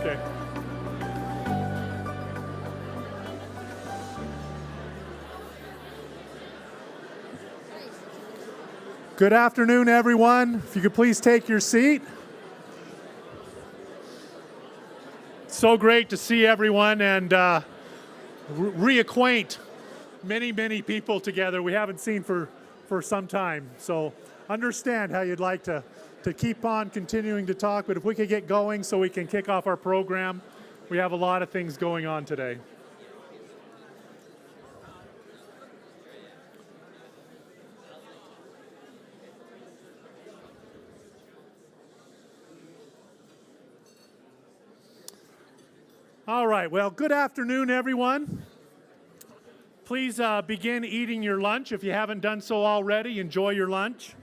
Okay. Good afternoon, everyone. If you could please take your seat. So great to see everyone and reacquaint many people together we haven't seen for some time. So understand how you'd like to keep on continuing to talk, but if we could get going so we can kick off our program, we have a lot of things going on today. All right, well, good afternoon, everyone. Please begin eating your lunch. If you haven't done so already, enjoy your lunch.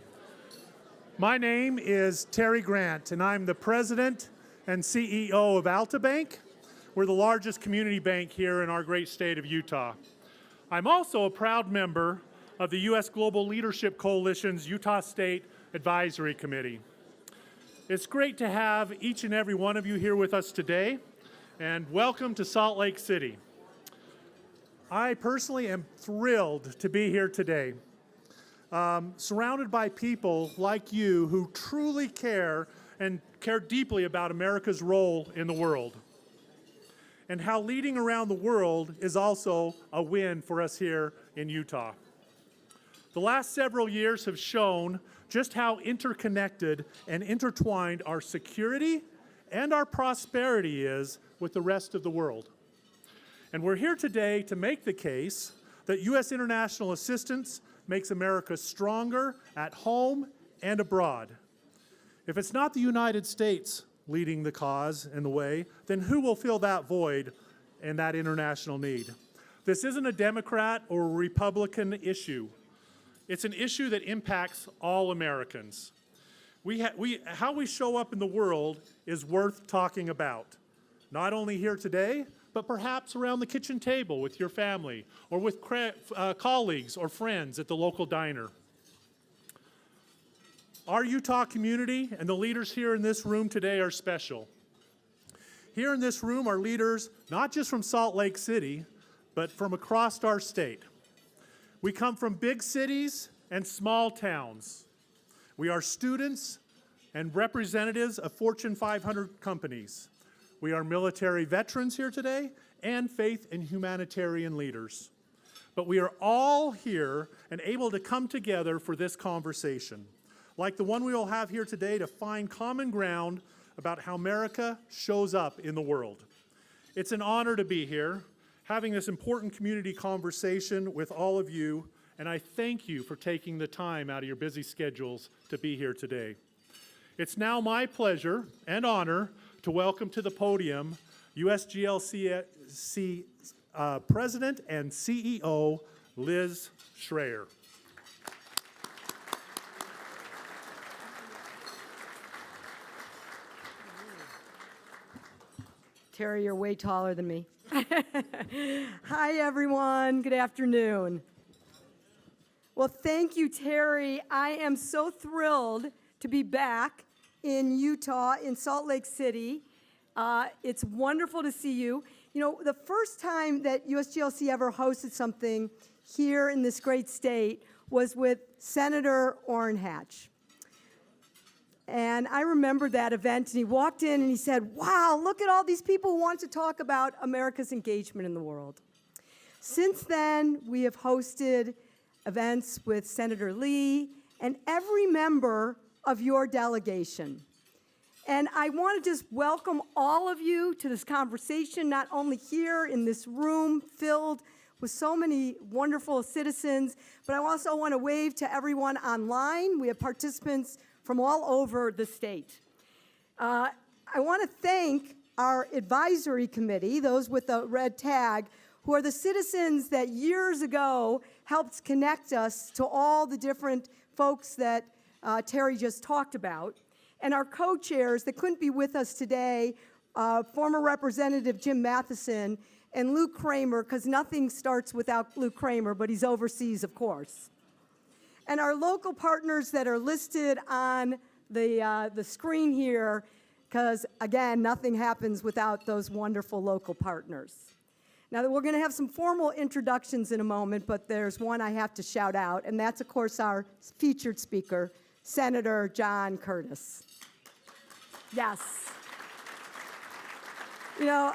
My name is Terry Grant, and I'm the president and CEO of Altabank. We're the largest community bank here in our great state of Utah. I'm also a proud member of the U.S. Global Leadership Coalition's Utah State Advisory Committee. It's great to have each and every one of you here with us today, and welcome to Salt Lake City. I personally am thrilled to be here today, surrounded by people like you who truly care and care deeply about America's role in the world, and how leading around the world is also a win for us here in Utah. The last several years have shown just how interconnected and intertwined our security and our prosperity is with the rest of the world. And we're here today to make the case that U.S. international assistance makes America stronger at home and abroad. If it's not the United States leading the cause and the way, then who will fill that void and that international need? This isn't a Democrat or a Republican issue. It's an issue that impacts all Americans. How we show up in the world is worth talking about, not only here today, but perhaps around the kitchen table with your family or with colleagues or friends at the local diner. Our Utah community and the leaders here in this room today are special. Here in this room are leaders not just from Salt Lake City, but from across our state. We come from big cities and small towns. We are students and representatives of Fortune 500 companies. We are military veterans here today and faith and humanitarian leaders. But we are all here and able to come together for this conversation, like the one we will have here today, to find common ground about how America shows up in the world. It's an honor to be here, having this important community conversation with all of you, and I thank you for taking the time out of your busy schedules to be here today. It's now my pleasure and honor to welcome to the podium USGLC President and CEO Liz Schreier. Terry, you're way taller than me. Hi, everyone. Good afternoon. Well, thank you, Terry. I am so thrilled to be back in Utah, in Salt Lake City. It's wonderful to see you. You know, the first time that USGLC ever hosted something here in this great state was with Senator Orrin Hatch. And I remember that event, and he walked in and he said, wow, look at all these people who want to talk about America's engagement in the world. Since then, we have hosted events with Senator Lee and every member of your delegation. And I want to just welcome all of you to this conversation, not only here in this room filled with so many wonderful citizens, but I also want to wave to everyone online. We have participants from all over the state. I want to thank our advisory committee, those with the red tag, who are the citizens that years ago helped connect us to all the different folks that Terry just talked about. And our co-chairs that couldn't be with us today, former Representative Jim Matheson and Luke Kramer, because nothing starts without Luke Kramer, but he's overseas, of course. And our local partners that are listed on the screen here, because, again, nothing happens without those wonderful local partners. Now, we're going to have some formal introductions in a moment, but there's one I have to shout out, and that's, of course, our featured speaker, Senator John Curtis. Yes. You know,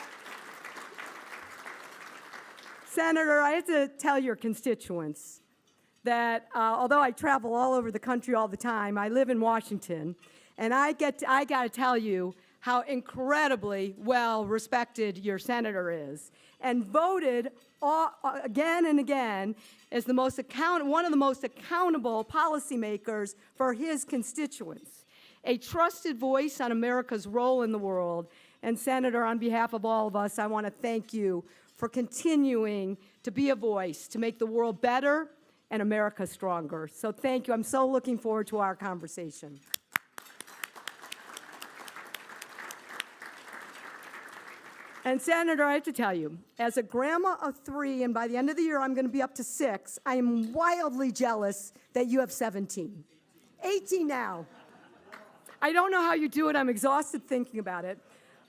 Senator, I have to tell your constituents that although I travel all over the country all the time, I live in Washington, and I got to tell you how incredibly well respected your senator is, and voted again and again as one of the most accountable policymakers for his constituents, a trusted voice on America's role in the world. And Senator, on behalf of all of us, I want to thank you for continuing to be a voice to make the world better and America stronger. So thank you. I'm so looking forward to our conversation. And Senator, I have to tell you, as a grandma of 3, and by the end of the year I'm going to be up to 6, I am wildly jealous that you have 17. 18 now. I don't know how you do it. I'm exhausted thinking about it.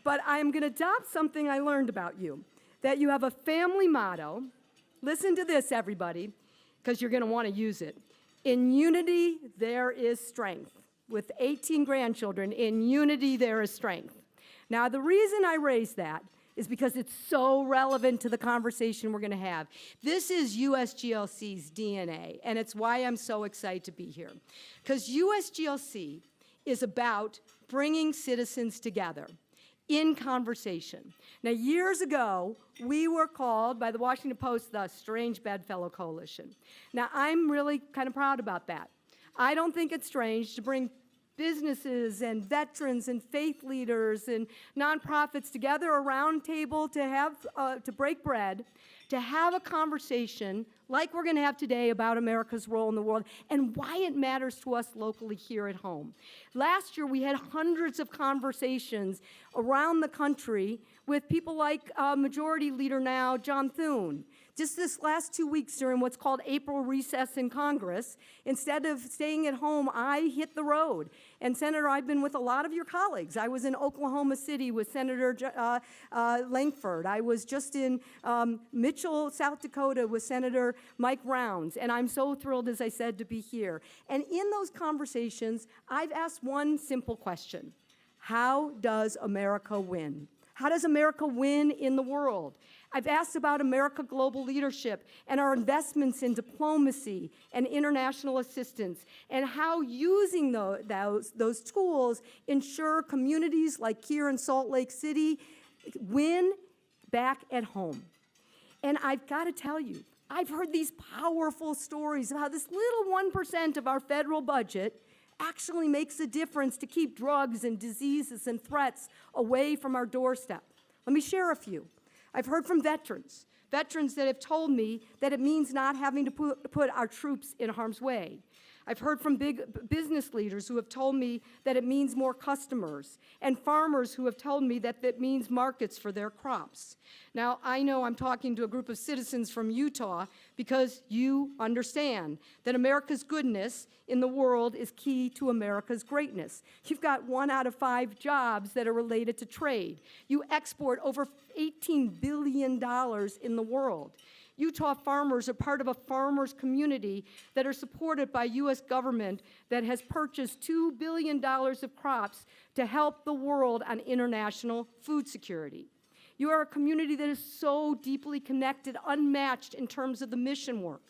But I'm going to adopt something I learned about you, that you have a family motto. Listen to this, everybody, because you're going to want to use it. In unity, there is strength. With 18 grandchildren, in unity, there is strength. Now, the reason I raise that is because it's so relevant to the conversation we're going to have. This is USGLC's DNA, and it's why I'm so excited to be here. Because USGLC is about bringing citizens together in conversation. Now, years ago, we were called by the Washington Post the Strange Bedfellow Coalition. Now, I'm really kind of proud about that. I don't think it's strange to bring businesses and veterans and faith leaders and nonprofits together around table to break bread, to have a conversation like we're going to have today about America's role in the world and why it matters to us locally here at home. Last year, we had hundreds of conversations around the country with people like Majority Leader now, John Thune. Just this last 2 weeks during what's called April recess in Congress, instead of staying at home, I hit the road. And Senator, I've been with a lot of your colleagues. I was in Oklahoma City with Senator Langford. I was just in Mitchell, South Dakota with Senator Mike Rounds. And I'm so thrilled, as I said, to be here. And in those conversations, I've asked one simple question. How does America win? How does America win in the world? I've asked about America global leadership and our investments in diplomacy and international assistance and how using those tools ensure communities like here in Salt Lake City win back at home. And I've got to tell you, I've heard these powerful stories of how this little 1% of our federal budget actually makes a difference to keep drugs and diseases and threats away from our doorstep. Let me share a few. I've heard from veterans that have told me that it means not having to put our troops in harm's way. I've heard from big business leaders who have told me that it means more customers, and farmers who have told me that it means markets for their crops. Now, I know I'm talking to a group of citizens from Utah because you understand that America's goodness in the world is key to America's greatness. You've got 1 out of 5 jobs that are related to trade. You export over $18 billion in the world. Utah farmers are part of a farmers community that are supported by U.S. government that has purchased $2 billion of crops to help the world on international food security. You are a community that is so deeply connected, unmatched in terms of the mission work.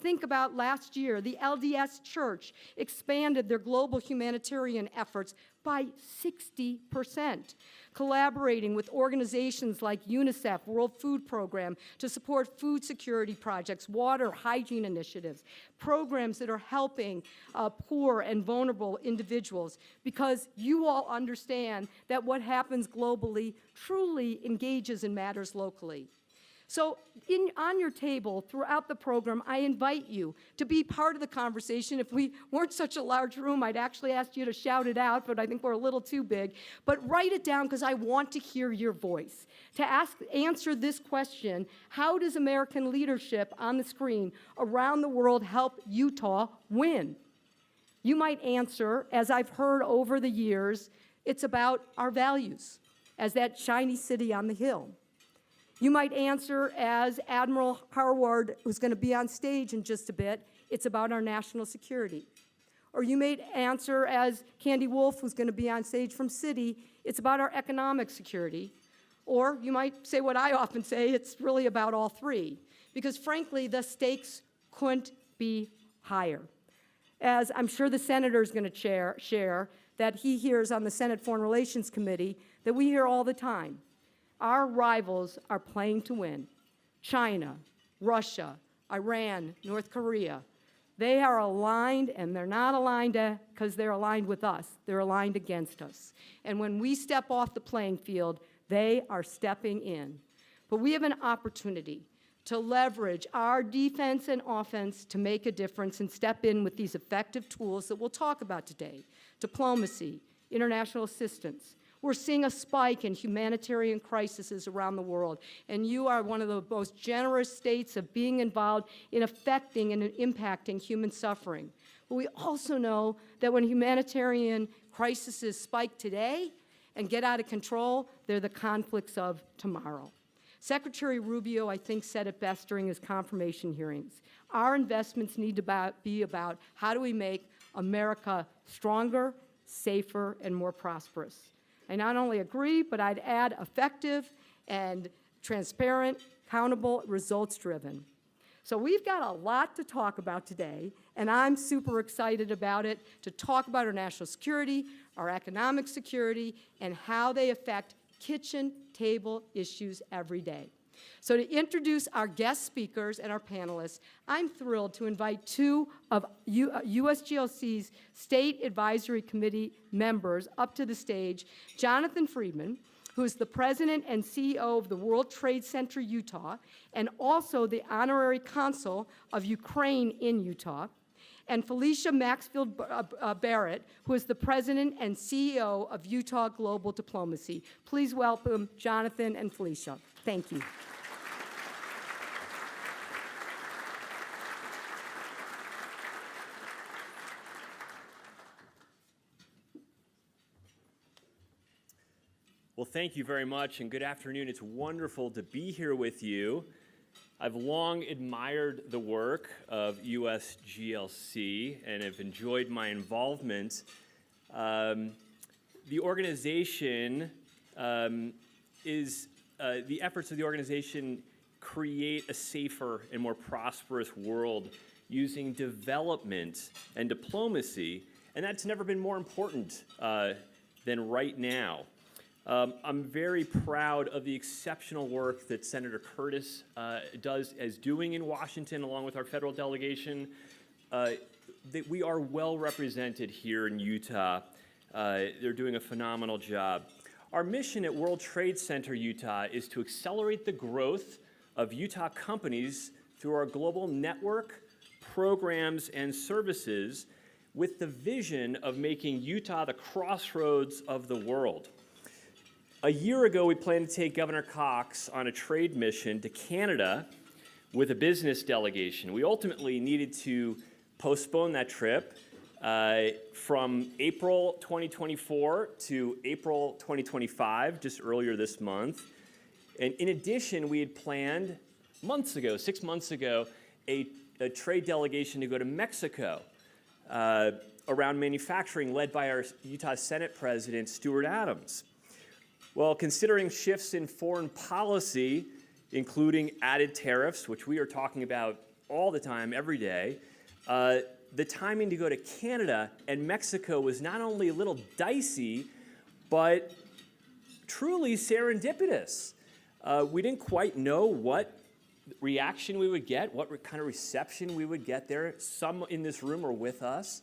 Think about last year, the LDS Church expanded their global humanitarian efforts by 60%, collaborating with organizations like UNICEF, World Food Program, to support food security projects, water hygiene initiatives, programs that are helping poor and vulnerable individuals, because you all understand that what happens globally truly engages and matters locally. So on your table throughout the program, I invite you to be part of the conversation. If we weren't such a large room, I'd actually ask you to shout it out, but I think we're a little too big. But write it down because I want to hear your voice. To answer this question, how does American leadership on the screen around the world help Utah win? You might answer, as I've heard over the years, It's about our values as that shiny city on the hill. You might answer as Admiral Harward, who's going to be on stage in just a bit, it's about our national security. Or you may answer as Candy Wolf, who's going to be on stage from Citi, it's about our economic security. Or you might say what I often say, it's really about all three. Because frankly, the stakes couldn't be higher. As I'm sure the senator is going to share that he hears on the Senate Foreign Relations Committee that we hear all the time. Our rivals are playing to win. China, Russia, Iran, North Korea. They are aligned, and they're not aligned because they're aligned with us. They're aligned against us. And when we step off the playing field, they are stepping in. But we have an opportunity to leverage our defense and offense to make a difference and step in with these effective tools that we'll talk about today. Diplomacy, international assistance. We're seeing a spike in humanitarian crises around the world, and you are one of the most generous states of being involved in affecting and impacting human suffering. But we also know that when humanitarian crises spike today and get out of control, they're the conflicts of tomorrow. Secretary Rubio, I think, said it best during his confirmation hearings. Our investments need to be about how do we make America stronger, safer, and more prosperous. I not only agree, but I'd add effective and transparent, accountable, results-driven. So we've got a lot to talk about today, and I'm super excited about it, to talk about our national security, our economic security, and how they affect kitchen table issues every day. So to introduce our guest speakers and our panelists, I'm thrilled to invite two of USGLC's State Advisory Committee members up to the stage, Jonathan Friedman, who is the president and CEO of the World Trade Center Utah, and also the honorary consul of Ukraine in Utah, and Felicia Maxfield Barrett, who is the president and CEO of Utah Global Diplomacy. Please welcome Jonathan and Felicia. Thank you. Well, thank you very much, and good afternoon. It's wonderful to be here with you. I've long admired the work of USGLC and have enjoyed my involvement. The organization the efforts of the organization create a safer and more prosperous world using development and diplomacy, and that's never been more important than right now. I'm very proud of the exceptional work that Senator Curtis is doing in Washington, along with our federal delegation. That we are well represented here in Utah. They're doing a phenomenal job. Our mission at World Trade Center Utah is to accelerate the growth of Utah companies through our global network, programs, and services with the vision of making Utah the crossroads of the world. A year ago, we planned to take Governor Cox on a trade mission to Canada with a business delegation. We ultimately needed to postpone that trip from April 2024 to April 2025, just earlier this month. And in addition, we had planned 6 months ago, a trade delegation to go to Mexico around manufacturing, led by our Utah Senate President, Stuart Adams. Well, considering shifts in foreign policy, including added tariffs, which we are talking about all the time, every day, the timing to go to Canada and Mexico was not only a little dicey, but truly serendipitous. We didn't quite know what reaction we would get, what kind of reception we would get there. Some in this room are with us.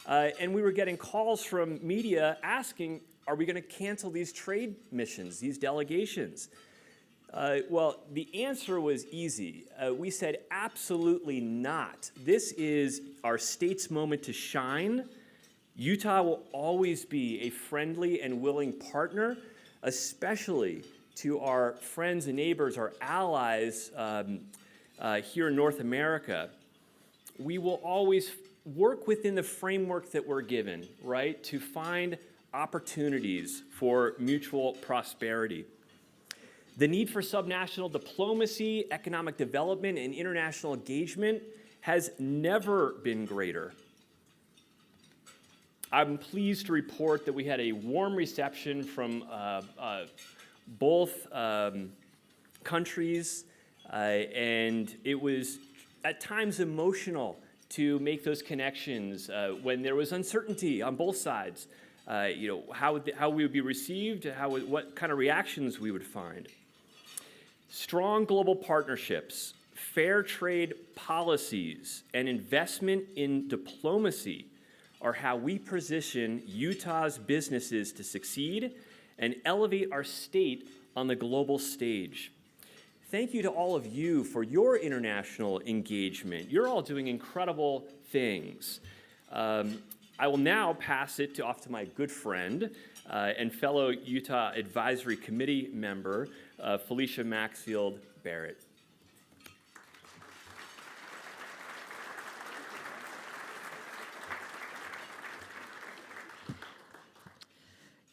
And we were getting calls from media asking, are we going to cancel these trade missions, these delegations? Well, the answer was easy. We said absolutely not. This is our state's moment to shine. Utah will always be a friendly and willing partner, especially to our friends and neighbors, our allies here in North America. We will always work within the framework that we're given, right, to find opportunities for mutual prosperity. The need for subnational diplomacy, economic development, and international engagement has never been greater. I'm pleased to report that we had a warm reception from both countries, and it was at times emotional to make those connections when there was uncertainty on both sides. How we would be received, what kind of reactions we would find. Strong global partnerships, fair trade policies, and investment in diplomacy are how we position Utah's businesses to succeed and elevate our state on the global stage. Thank you to all of you for your international engagement. You're all doing incredible things. I will now pass it off to my good friend and fellow Utah Advisory Committee member, Felicia Maxfield Barrett.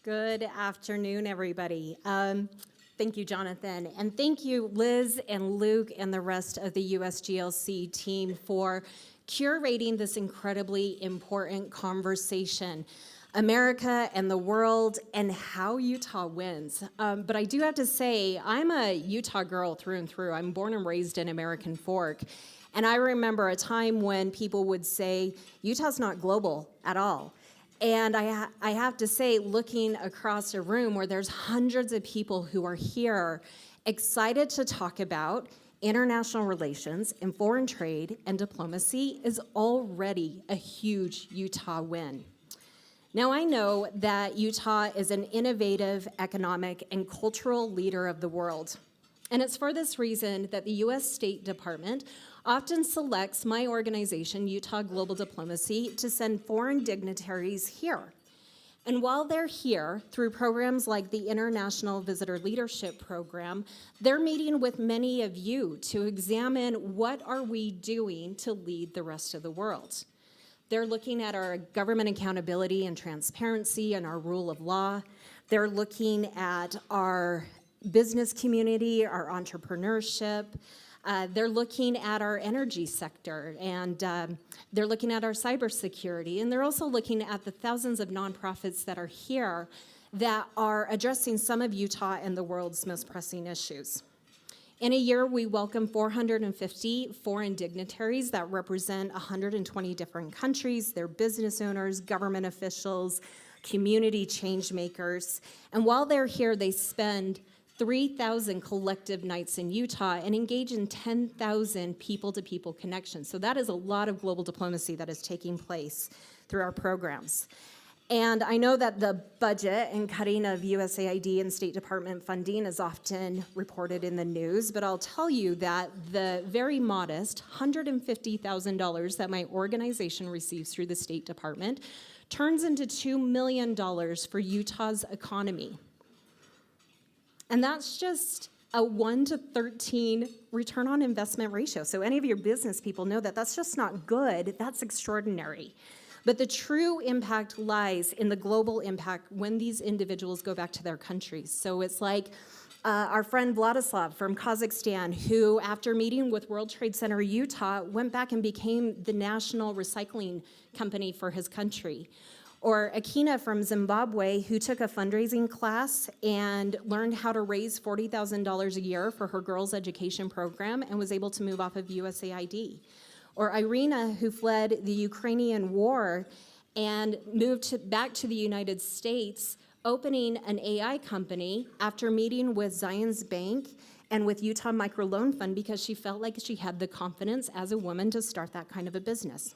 Good afternoon, everybody. Thank you, Jonathan. And thank you, Liz and Luke and the rest of the USGLC team for curating this incredibly important conversation. America and the world and how Utah wins. But I do have to say, I'm a Utah girl through and through. I'm born and raised in American Fork. And I remember a time when people would say, Utah's not global at all. And I have to say, looking across a room where there's hundreds of people who are here excited to talk about international relations and foreign trade and diplomacy is already a huge Utah win. Now, I know that Utah is an innovative economic and cultural leader of the world. And it's for this reason that the U.S. State Department often selects my organization, Utah Global Diplomacy, to send foreign dignitaries here. And while they're here, through programs like the International Visitor Leadership Program, they're meeting with many of you to examine what are we doing to lead the rest of the world. They're looking at our government accountability and transparency and our rule of law. They're looking at our business community, our entrepreneurship. They're looking at our energy sector, and they're looking at our cybersecurity. And they're also looking at the thousands of nonprofits that are here that are addressing some of Utah and the world's most pressing issues. In a year, we welcome 450 foreign dignitaries that represent 120 different countries. They're business owners, government officials, community change makers. And while they're here, they spend 3,000 collective nights in Utah and engage in 10,000 people-to-people connections. So that is a lot of global diplomacy that is taking place through our programs. And I know that the budget and cutting of USAID and State Department funding is often reported in the news, but I'll tell you that the very modest $150,000 that my organization receives through the State Department turns into $2 million for Utah's economy. And that's just a 1 to 13 return on investment ratio. So any of your business people know that that's just not good, that's extraordinary. But the true impact lies in the global impact when these individuals go back to their countries. So it's like our friend Vladislav from Kazakhstan, who after meeting with World Trade Center Utah, went back and became the national recycling company for his country. Or Akina from Zimbabwe, who took a fundraising class and learned how to raise $40,000 a year for her girls' education program and was able to move off of USAID. Or Irina, who fled the Ukrainian war and moved back to the United States, opening an AI company after meeting with Zions Bank and with Utah Microloan Fund because she felt like she had the confidence as a woman to start that kind of a business.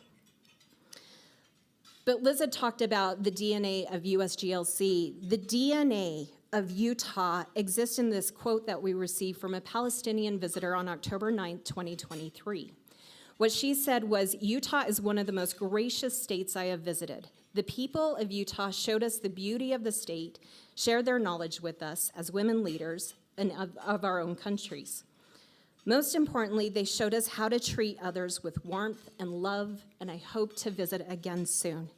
But Liz had talked about the DNA of USGLC. The DNA of Utah exists in this quote that we received from a Palestinian visitor on October 9, 2023. What she said was, Utah is one of the most gracious states I have visited. The people of Utah showed us the beauty of the state, shared their knowledge with us as women leaders and of our own countries. Most importantly, they showed us how to treat others with warmth and love, and I hope to visit again soon.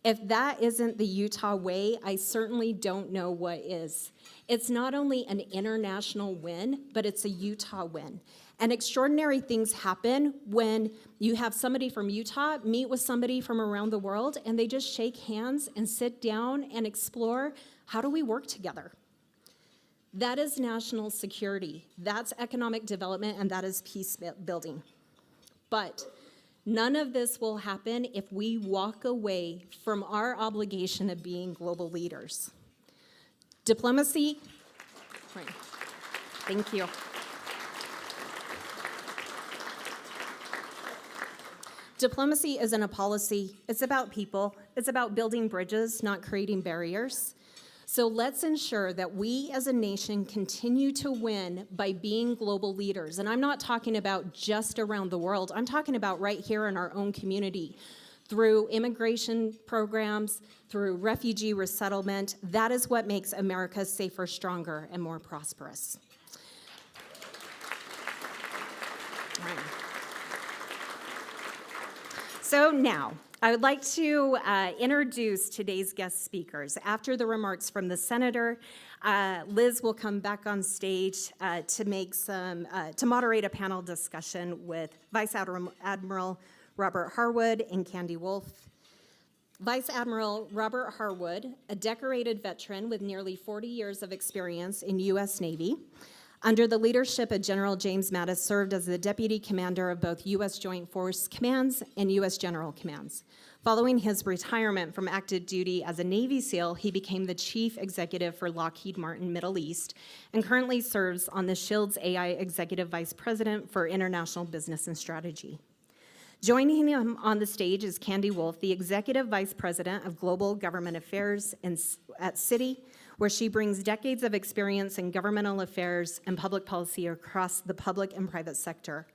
If that isn't the Utah way, I certainly don't know what is. It's not only an international win, but it's a Utah win. And extraordinary things happen when you have somebody from Utah meet with somebody from around the world, and they just shake hands and sit down and explore, how do we work together? That is national security, that's economic development, and that is peace building. But none of this will happen if we walk away from our obligation of being global leaders. Diplomacy, right. Thank you. Diplomacy isn't a policy, it's about people. It's about building bridges, not creating barriers. So let's ensure that we as a nation continue to win by being global leaders. And I'm not talking about just around the world, I'm talking about right here in our own community. Through immigration programs, through refugee resettlement, that is what makes America safer, stronger, and more prosperous. All right. So now, I would like to introduce today's guest speakers. After the remarks from the senator, Liz will come back on stage to moderate a panel discussion with Vice Admiral Robert Harwood and Candy Wolf. Vice Admiral Robert Harwood, a decorated veteran with nearly 40 years of experience in U.S. Navy, under the leadership of General James Mattis, served as the Deputy Commander of both U.S. Joint Force Commands and U.S. General Commands. Following his retirement from active duty as a Navy SEAL, he became the Chief Executive for Lockheed Martin Middle East and currently serves on the Shields AI Executive Vice President for International Business and Strategy. Joining him on the stage is Candy Wolf, the Executive Vice President of Global Government Affairs at Citi, where she brings decades of experience in governmental affairs and public policy across the public and private sector.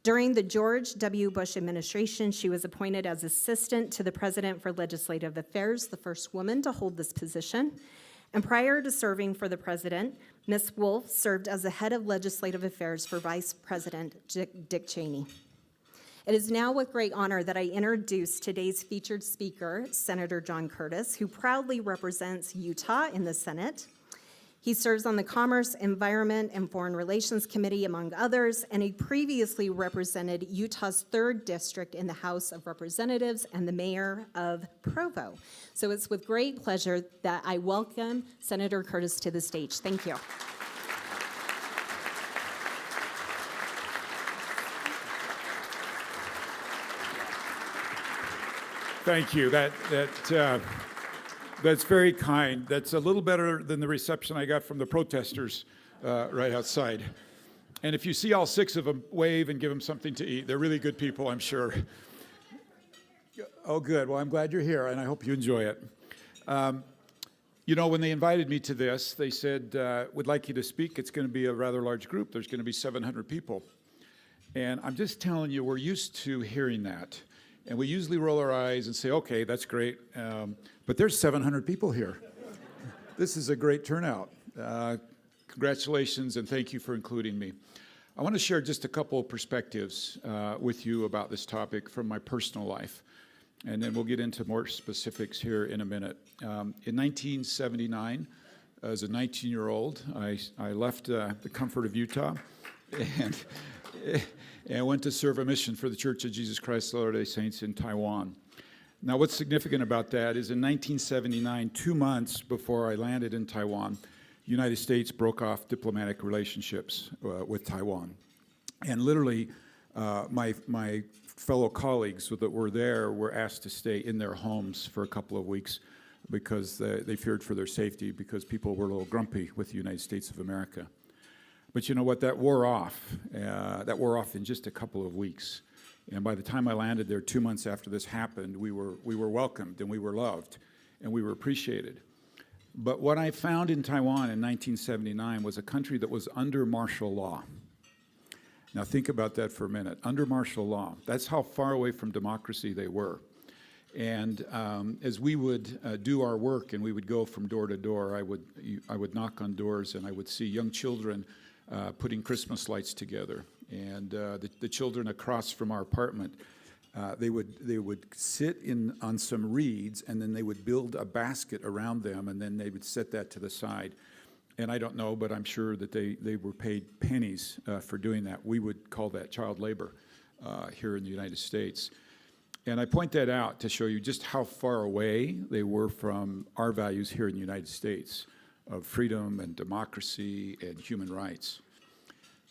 During the George W. Bush administration, she was appointed as Assistant to the President for Legislative Affairs, the first woman to hold this position. And prior to serving for the President, Ms. Wolf served as the Head of Legislative Affairs for Vice President Dick Cheney. It is now with great honor that I introduce today's featured speaker, Senator John Curtis, who proudly represents Utah in the Senate. He serves on the Commerce, Environment, and Foreign Relations Committee, among others, and he previously represented Utah's 3rd District in the House of Representatives and the mayor of Provo. So it's with great pleasure that I welcome Senator Curtis to the stage. Thank you. Thank you. That's very kind. That's a little better than the reception I got from the protesters right outside. And if you see all 6 of them, wave and give them something to eat. They're really good people, I'm sure. Oh, good. Well, I'm glad you're here, and I hope you enjoy it. You know, when they invited me to this, they said, we'd like you to speak. It's going to be a rather large group. There's going to be 700 people. And I'm just telling you, we're used to hearing that. And we usually roll our eyes and say, okay, that's great, but there's 700 people here. This is a great turnout. Congratulations, and thank you for including me. I want to share just a couple of perspectives with you about this topic from my personal life, and then we'll get into more specifics here in a minute. In 1979, as a 19-year-old, I left the comfort of Utah and went to serve a mission for the Church of Jesus Christ of Latter-day Saints in Taiwan. Now, what's significant about that is in 1979, 2 months before I landed in Taiwan, the United States broke off diplomatic relationships with Taiwan. And literally, my fellow colleagues that were there were asked to stay in their homes for a couple of weeks because they feared for their safety because people were a little grumpy with the United States of America. But you know what? That wore off. That wore off in just a couple of weeks. And by the time I landed there 2 months after this happened, we were welcomed and we were loved and we were appreciated. But what I found in Taiwan in 1979 was a country that was under martial law. Now think about that for a minute. Under martial law. That's how far away from democracy they were. And as we would do our work and we would go from door to door, I would knock on doors and I would see young children putting Christmas lights together. And the children across from our apartment They would sit on some reeds, and then they would build a basket around them, and then they would set that to the side. And I don't know, but I'm sure that they were paid pennies for doing that. We would call that child labor here in the United States. And I point that out to show you just how far away they were from our values here in the United States of freedom and democracy and human rights.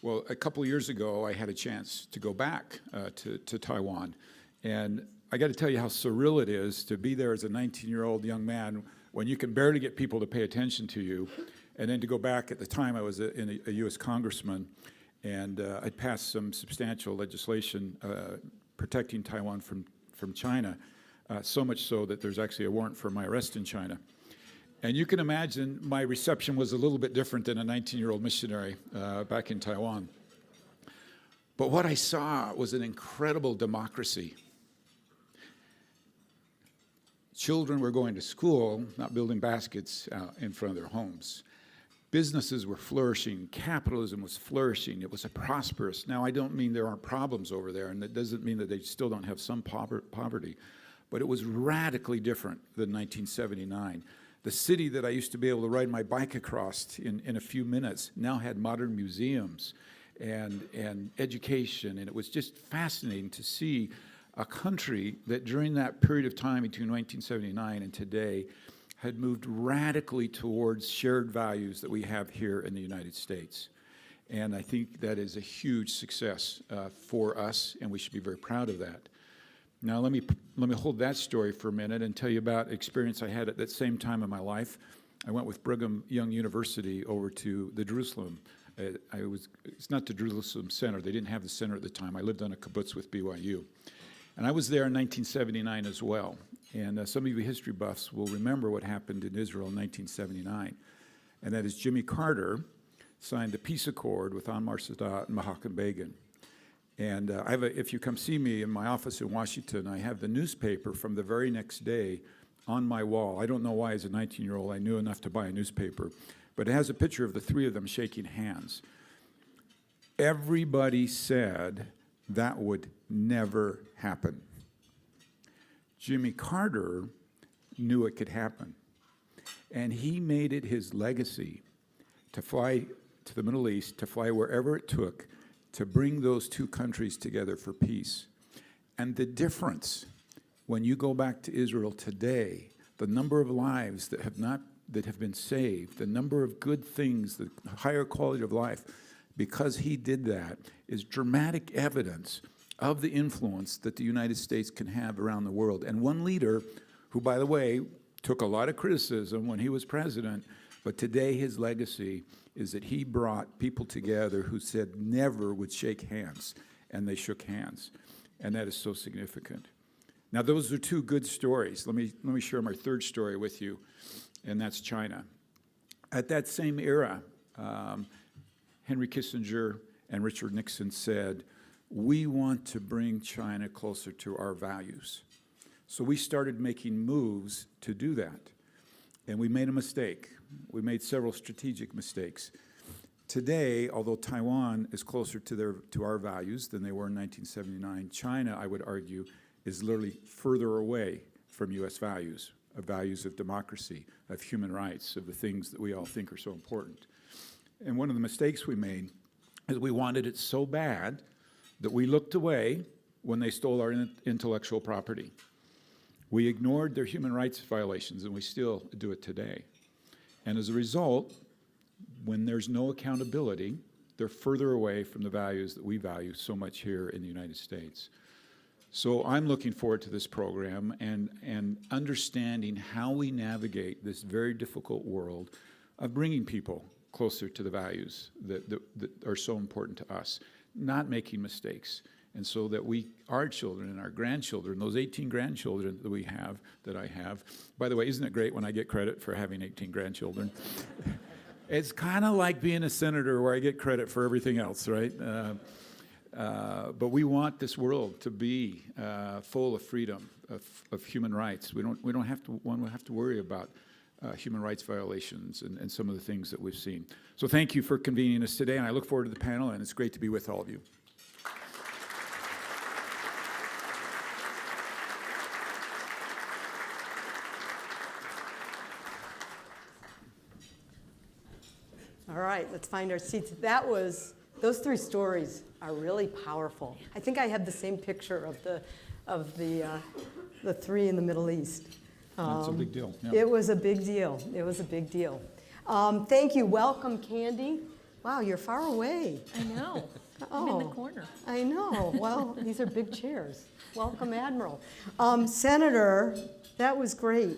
Well, a couple of years ago, I had a chance to go back to Taiwan. And I got to tell you how surreal it is to be there as a 19-year-old young man when you can barely get people to pay attention to you. And then to go back, at the time I was a U.S. congressman, and I'd passed some substantial legislation protecting Taiwan from China, so much so that there's actually a warrant for my arrest in China. And you can imagine my reception was a little bit different than a 19-year-old missionary back in Taiwan. But what I saw was an incredible democracy. Children were going to school, not building baskets in front of their homes. Businesses were flourishing. Capitalism was flourishing. It was a prosperous. Now, I don't mean there aren't problems over there, and that doesn't mean that they still don't have some poverty, but it was radically different than 1979. The city that I used to be able to ride my bike across in a few minutes now had modern museums and education, and it was just fascinating to see a country that during that period of time between 1979 and today had moved radically towards shared values that we have here in the United States. And I think that is a huge success for us, and we should be very proud of that. Now, let me hold that story for a minute and tell you about experience I had at that same time in my life. I went with Brigham Young University over to the Jerusalem. It's not the Jerusalem Center. They didn't have the center at the time. I lived on a kibbutz with BYU. And I was there in 1979 as well. And some of you history buffs will remember what happened in Israel in 1979. And that is Jimmy Carter signed the peace accord with Anwar Sadat and Menachem Begin. And if you come see me in my office in Washington, I have the newspaper from the very next day on my wall. I don't know why, as a 19-year-old, I knew enough to buy a newspaper. But it has a picture of the three of them shaking hands. Everybody said that would never happen. Jimmy Carter knew it could happen. And he made it his legacy to fly to the Middle East, to fly wherever it took, to bring those two countries together for peace. And the difference, when you go back to Israel today, the number of lives that have been saved, the number of good things, the higher quality of life, because he did that, is dramatic evidence of the influence that the United States can have around the world. And one leader, who, by the way, took a lot of criticism when he was president, but today his legacy is that he brought people together who said never would shake hands, and they shook hands. And that is so significant. Now, those are two good stories. Let me share my third story with you, and that's China. At that same era, Henry Kissinger and Richard Nixon said, we want to bring China closer to our values. So we started making moves to do that. And we made a mistake. We made several strategic mistakes. Today, although Taiwan is closer to our values than they were in 1979, China, I would argue, is literally further away from U.S. values of democracy, of human rights, of the things that we all think are so important. And one of the mistakes we made is we wanted it so bad that we looked away when they stole our intellectual property. We ignored their human rights violations, and we still do it today. And as a result, when there's no accountability, they're further away from the values that we value so much here in the United States. So I'm looking forward to this program and understanding how we navigate this very difficult world of bringing people closer to the values that are so important to us, not making mistakes. And so that our children and our grandchildren, those 18 grandchildren that I have, by the way, isn't it great when I get credit for having 18 grandchildren? It's kind of like being a senator where I get credit for everything else, right? But we want this world to be full of freedom, of human rights. We don't have to worry about human rights violations and some of the things that we've seen. So thank you for convening us today, and I look forward to the panel, and it's great to be with all of you. All right, let's find our seats. Those three stories are really powerful. I think I have the same picture of the three in the Middle East. It's a big deal. Yeah. It was a big deal. It was a big deal. Thank you. Welcome, Candy. Wow, you're far away. I know. I'm in the Oh, corner. I know. Well, these are big chairs. Welcome, Admiral. Senator, that was great.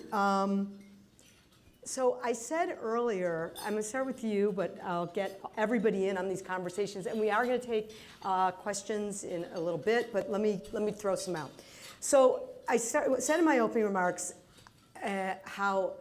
So I said earlier, I'm going to start with you, but I'll get everybody in on these conversations, and we are going to take questions in a little bit. But let me throw some out. So I said in my opening remarks how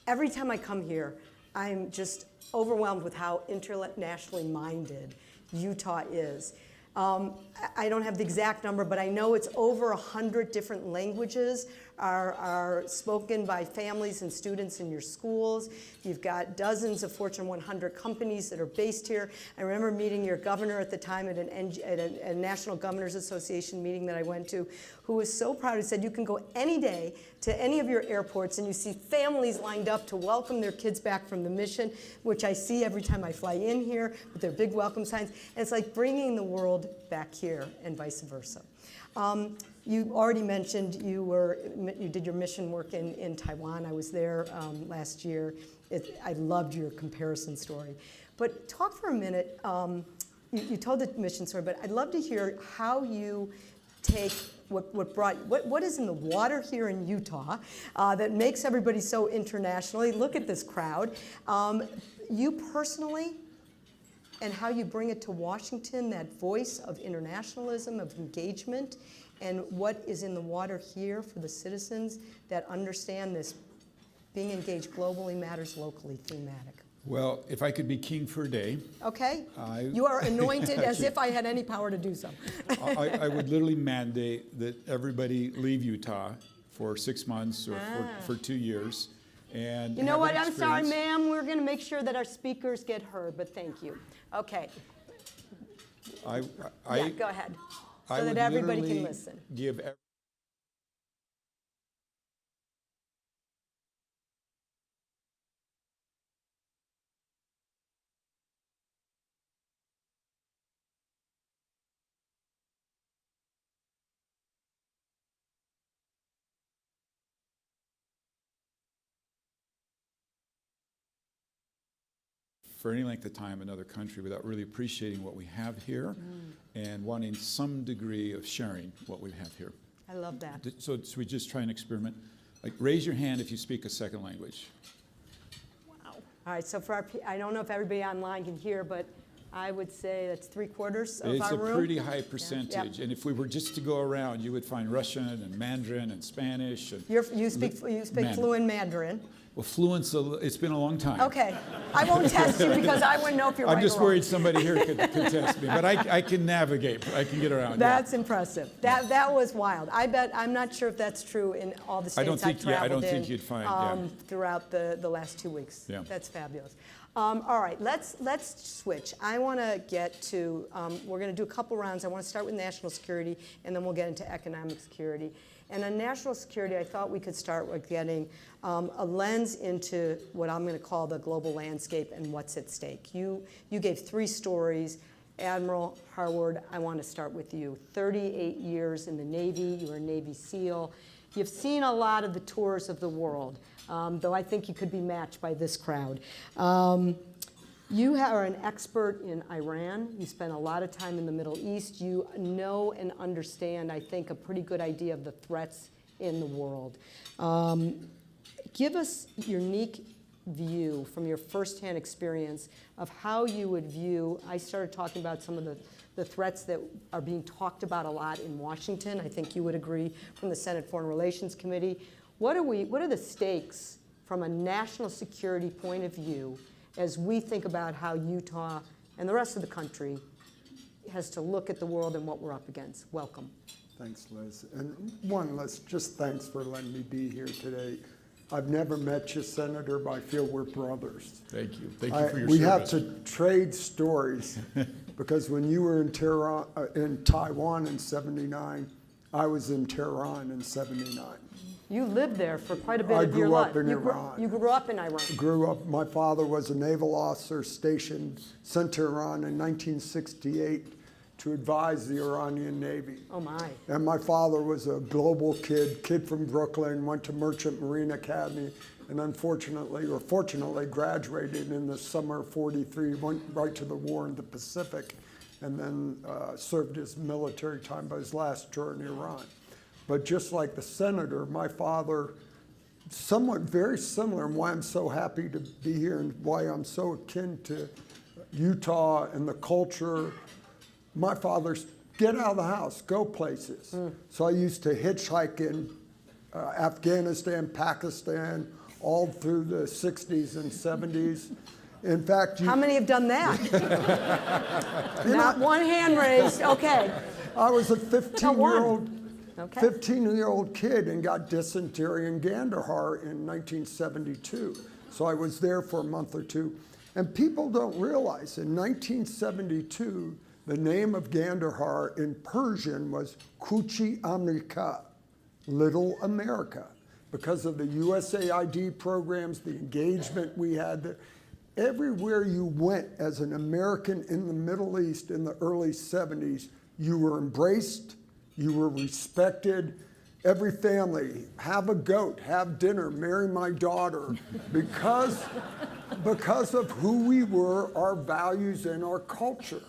every time I come here, I'm just overwhelmed with how internationally minded Utah is. I don't have the exact number, but I know it's over 100 different languages are spoken by families and students in your schools. You've got dozens of Fortune 100 companies that are based here. I remember meeting your governor at the time at a National Governors Association meeting that I went to, who was so proud. He said, you can go any day to any of your airports and you see families lined up to welcome their kids back from the mission, which I see every time I fly in here with their big welcome signs. And it's like bringing the world back here and vice versa. You already mentioned you did your mission work in Taiwan. I was there last year. I loved your comparison story. But talk for a minute. You told the mission story, but I'd love to hear how you take what is in the water here in Utah that makes everybody so internationally. Look at this crowd. You personally, and how you bring it to Washington, that voice of internationalism, of engagement, and what is in the water here for the citizens that understand this being engaged globally matters locally thematic. Well, if I could be king for a day, Okay? You are anointed as if I had any power to do so. I would literally mandate that everybody leave Utah for 6 months or for 2 years. And You know have what? an I'm sorry, experience. ma'am. We're going to make sure that our speakers get heard, but thank you. Okay. Yeah, go ahead. I So would that everybody literally can listen. give for any length of time another country without really appreciating what we have here and wanting some degree of sharing what we have here. I love that. So we just try and experiment. Like, raise your hand if you speak a second language. All right, so for I don't know if everybody online can hear, but I would say that's 3/4 of It's our a room. pretty high percentage. And if we were just to go around, you would find Russian and Mandarin and Spanish. And You speak fluent Mandarin. Well, fluent's, it's been a long time. Okay. I won't test you because I wouldn't know if you're right I'm just or wrong. worried somebody here could test me. But I can navigate. I can get around. That's impressive. That was wild. I bet, I'm not sure if that's true in all the states I traveled in. think you'd find, throughout the last 2 weeks. Yeah. That's fabulous. All right, let's switch. I want to get to, we're going to do a couple rounds. I want to start with national security, and then we'll get into economic security. And on national security, I thought we could start with getting a lens into what I'm going to call the global landscape and what's at stake. You gave 3 stories. Admiral Harward, I want to start with you. 38 years in the Navy. You were a Navy SEAL. You've seen a lot of the tours of the world, though I think you could be matched by this crowd. You are an expert in Iran. You spent a lot of time in the Middle East. You know and understand, I think, a pretty good idea of the threats in the world. Give us your unique view from your firsthand experience of how you would view, I started talking about some of the threats that are being talked about a lot in Washington. I think you would agree from the Senate Foreign Relations Committee. What are the stakes from a national security point of view as we think about how Utah and the rest of the country has to look at the world and what we're up against? Welcome. Thanks, Liz. And Les, just thanks for letting me be here today. I've never met you, Senator, but I feel we're brothers. Thank you. Thank you for your We service. have to trade stories because when you were in Taiwan in '79, I was in Tehran in '79. You lived there for quite a bit I of your grew life. up in You Iran. You grew up in Iran. Grew up, my father was a naval officer sent to Iran in 1968 to advise the Iranian Navy. Oh my. And my father was a global kid from Brooklyn, went to Merchant Marine Academy, and unfortunately, or fortunately, graduated in the summer of '43, went right to the war in the Pacific, and then served his military time by his last tour in Iran. But just like the senator, my father, somewhat very similar, and why I'm so happy to be here and why I'm so akin to Utah and the culture. My father's get out of the house, go places. So I used to hitchhike in Afghanistan, Pakistan, all through the 60s and 70s. In fact, How many have done that? Not one hand raised. Okay. I was a Not one. 15-year-old kid and got dysentery in Kandahar in 1972. So I was there for a month or two. And people don't realize in 1972, the name of Kandahar in Persian was Kuchi Amerika, Little America, because of the USAID programs, the engagement we had there. Everywhere you went as an American in the Middle East in the early 70s, you were embraced, you were respected. Every family, have a goat, have dinner, marry my daughter, because of who we were, our values, and our culture.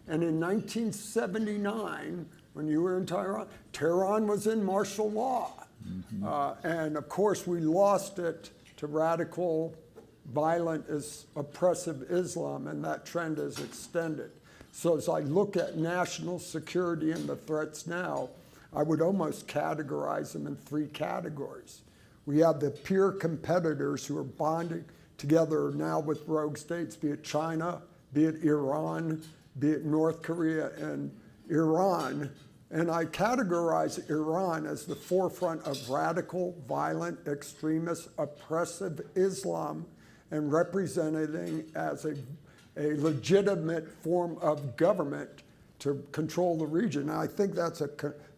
And in 1979, when you were in Tehran was in martial law. And of course, we lost it to radical, violent, oppressive Islam, and that trend has extended. So as I look at national security and the threats now, I would almost categorize them in three categories. We have the peer competitors who are bonding together now with rogue states, be it China, be it Iran, be it North Korea and Iran. And I categorize Iran as the forefront of radical, violent, extremist, oppressive Islam and representing as a legitimate form of government to control the region. And I think that's a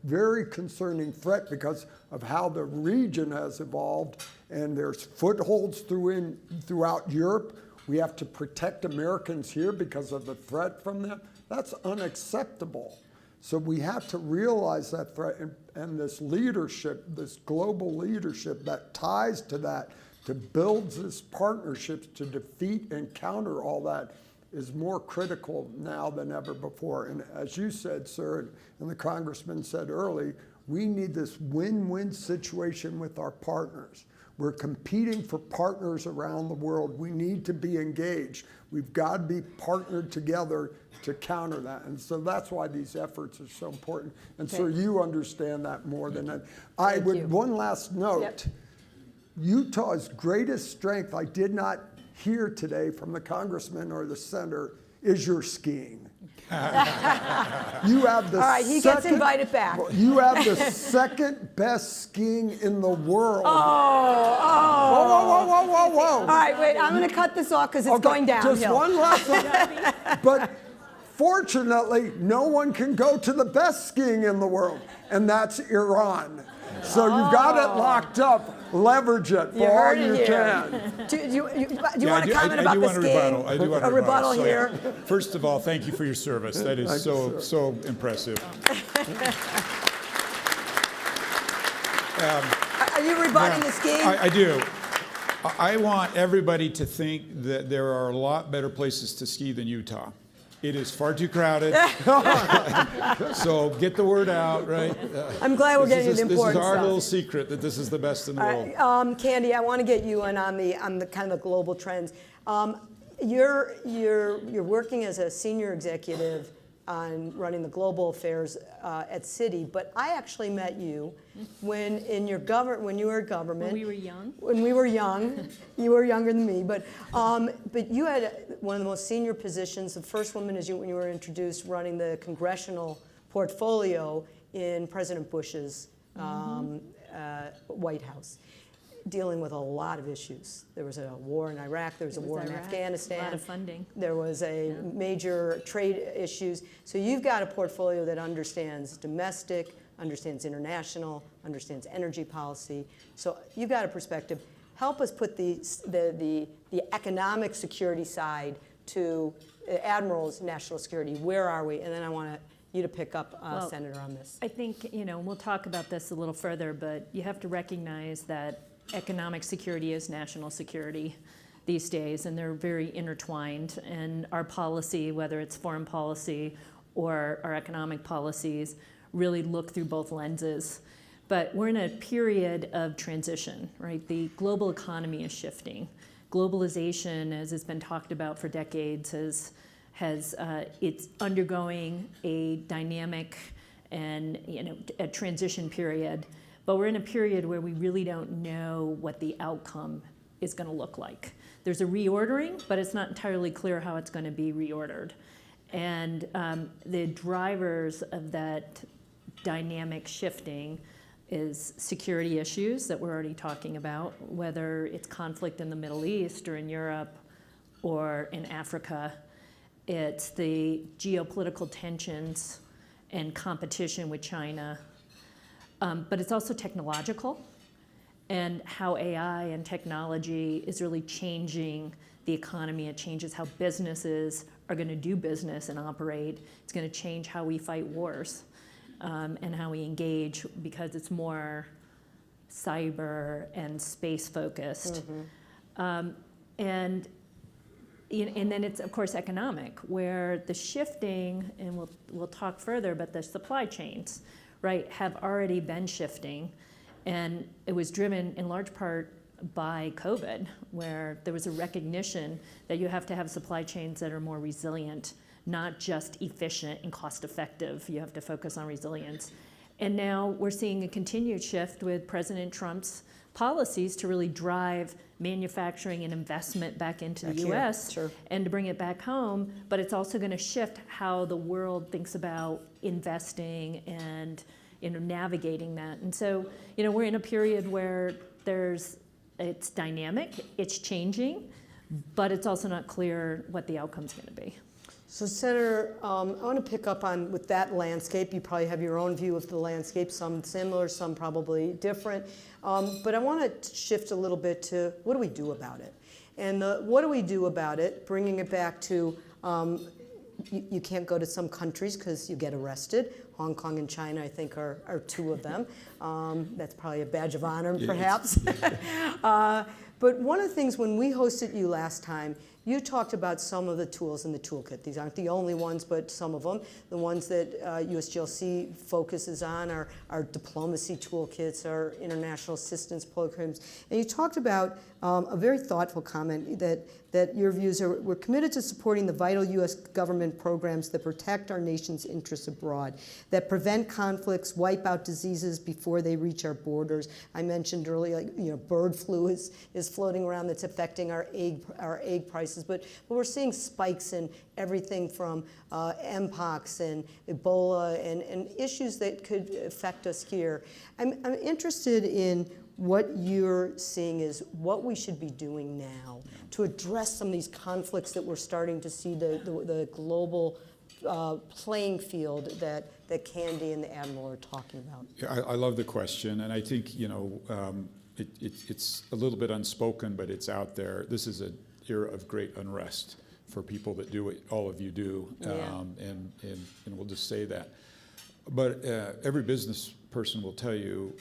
very concerning threat because of how the region has evolved, and there's footholds throughout Europe. We have to protect Americans here because of the threat from them. That's unacceptable. So we have to realize that threat, and this leadership, this global leadership that ties to that, to build these partnerships to defeat and counter all that, is more critical now than ever before. And as you said, sir, and the congressman said early, we need this win-win situation with our partners. We're competing for partners around the world. We need to be engaged. We've got to be partnered together to counter that. And so that's why these efforts are so important. And so you understand that more than that. One last note. Yep. Utah's greatest strength, I did not hear today from the congressman or the senator, is your skiing. You have the All right, he gets invited back. You have the second best skiing in the world. Whoa. All right, wait, I'm going to cut this off because it's going downhill. Just one last one. But fortunately, no one can go to the best skiing in the world, and that's Iran. So you've got it locked up. Leverage it for all you can. Do you want to comment about the skiing? I do want a rebuttal So, here. First of all, thank you for your service. That is so impressive. Are you rebutting the skiing? I do. I want everybody to think that there are a lot better places to ski than Utah. It is far too crowded. So get the word out, right? I'm glad we're getting the important This is our stuff. little secret that this is the best in the world. Candy, I want to get you in on the kind of the global trends. You're working as a senior executive on running the global affairs at Citi, but I actually met you when you were at government. When we were young. When we were young, you were younger than me, but you had one of the most senior positions. The first woman, when you were introduced, running the congressional portfolio in President Bush's White House, dealing with a lot of issues. There was a war in Iraq, there was a war in Afghanistan. A lot of funding. There was major trade issues. So you've got a portfolio that understands domestic, understands international, understands energy policy. So you've got a perspective. Help us put the economic security side to Admiral's national security. Where are we? And then I want you to pick up, Senator, on this. I think, we'll talk about this a little further, but you have to recognize that economic security is national security these days, and they're very intertwined. And our policy, whether it's foreign policy or our economic policies, really look through both lenses. But we're in a period of transition, right? The global economy is shifting. Globalization, as has been talked about for decades, it's undergoing a dynamic and a transition period. But we're in a period where we really don't know what the outcome is going to look like. There's a reordering, but it's not entirely clear how it's going to be reordered. And the drivers of that dynamic shifting is security issues that we're already talking about, whether it's conflict in the Middle East or in Europe or in Africa. It's the geopolitical tensions and competition with China. But it's also technological, and how AI and technology is really changing the economy. It changes how businesses are going to do business and operate. It's going to change how we fight wars and how we engage, because it's more cyber and space focused. And then it's, of course, economic, where the shifting, and we'll talk further, but the supply chains, right, have already been shifting. And it was driven in large part by COVID, where there was a recognition that you have to have supply chains that are more resilient, not just efficient and cost effective. You have to focus on resilience. And now we're seeing a continued shift with President Trump's policies to really drive manufacturing and investment back into the U.S. Sure. And to bring it back home. But it's also going to shift how the world thinks about investing and navigating that. And so, we're in a period where it's dynamic, it's changing, but it's also not clear what the outcome's going to be. So, Senator, I want to pick up on with that landscape. You probably have your own view of the landscape, some similar, some probably different. But I want to shift a little bit to what do we do about it? And what do we do about it, bringing it back to you can't go to some countries because you get arrested. Hong Kong and China, I think, are two of them. That's probably a badge of honor, perhaps. But one of the things, when we hosted you last time, you talked about some of the tools in the toolkit. These aren't the only ones, but some of them. The ones that USGLC focuses on are our diplomacy toolkits, our international assistance programs. And you talked about a very thoughtful comment that your views are, we're committed to supporting the vital U.S. government programs that protect our nation's interests abroad, that prevent conflicts, wipe out diseases before they reach our borders. I mentioned earlier, bird flu is floating around that's affecting our egg prices, but we're seeing spikes in everything from Mpox and Ebola and issues that could affect us here. I'm interested in what you're seeing is what we should be doing now to address some of these conflicts that we're starting to see, the global playing field that Candy and the Admiral are talking about. Yeah, I love the question, and I think it's a little bit unspoken, but it's out there. This is an era of great unrest for people that do what all of you do, and we'll just say that. But every business person will tell you,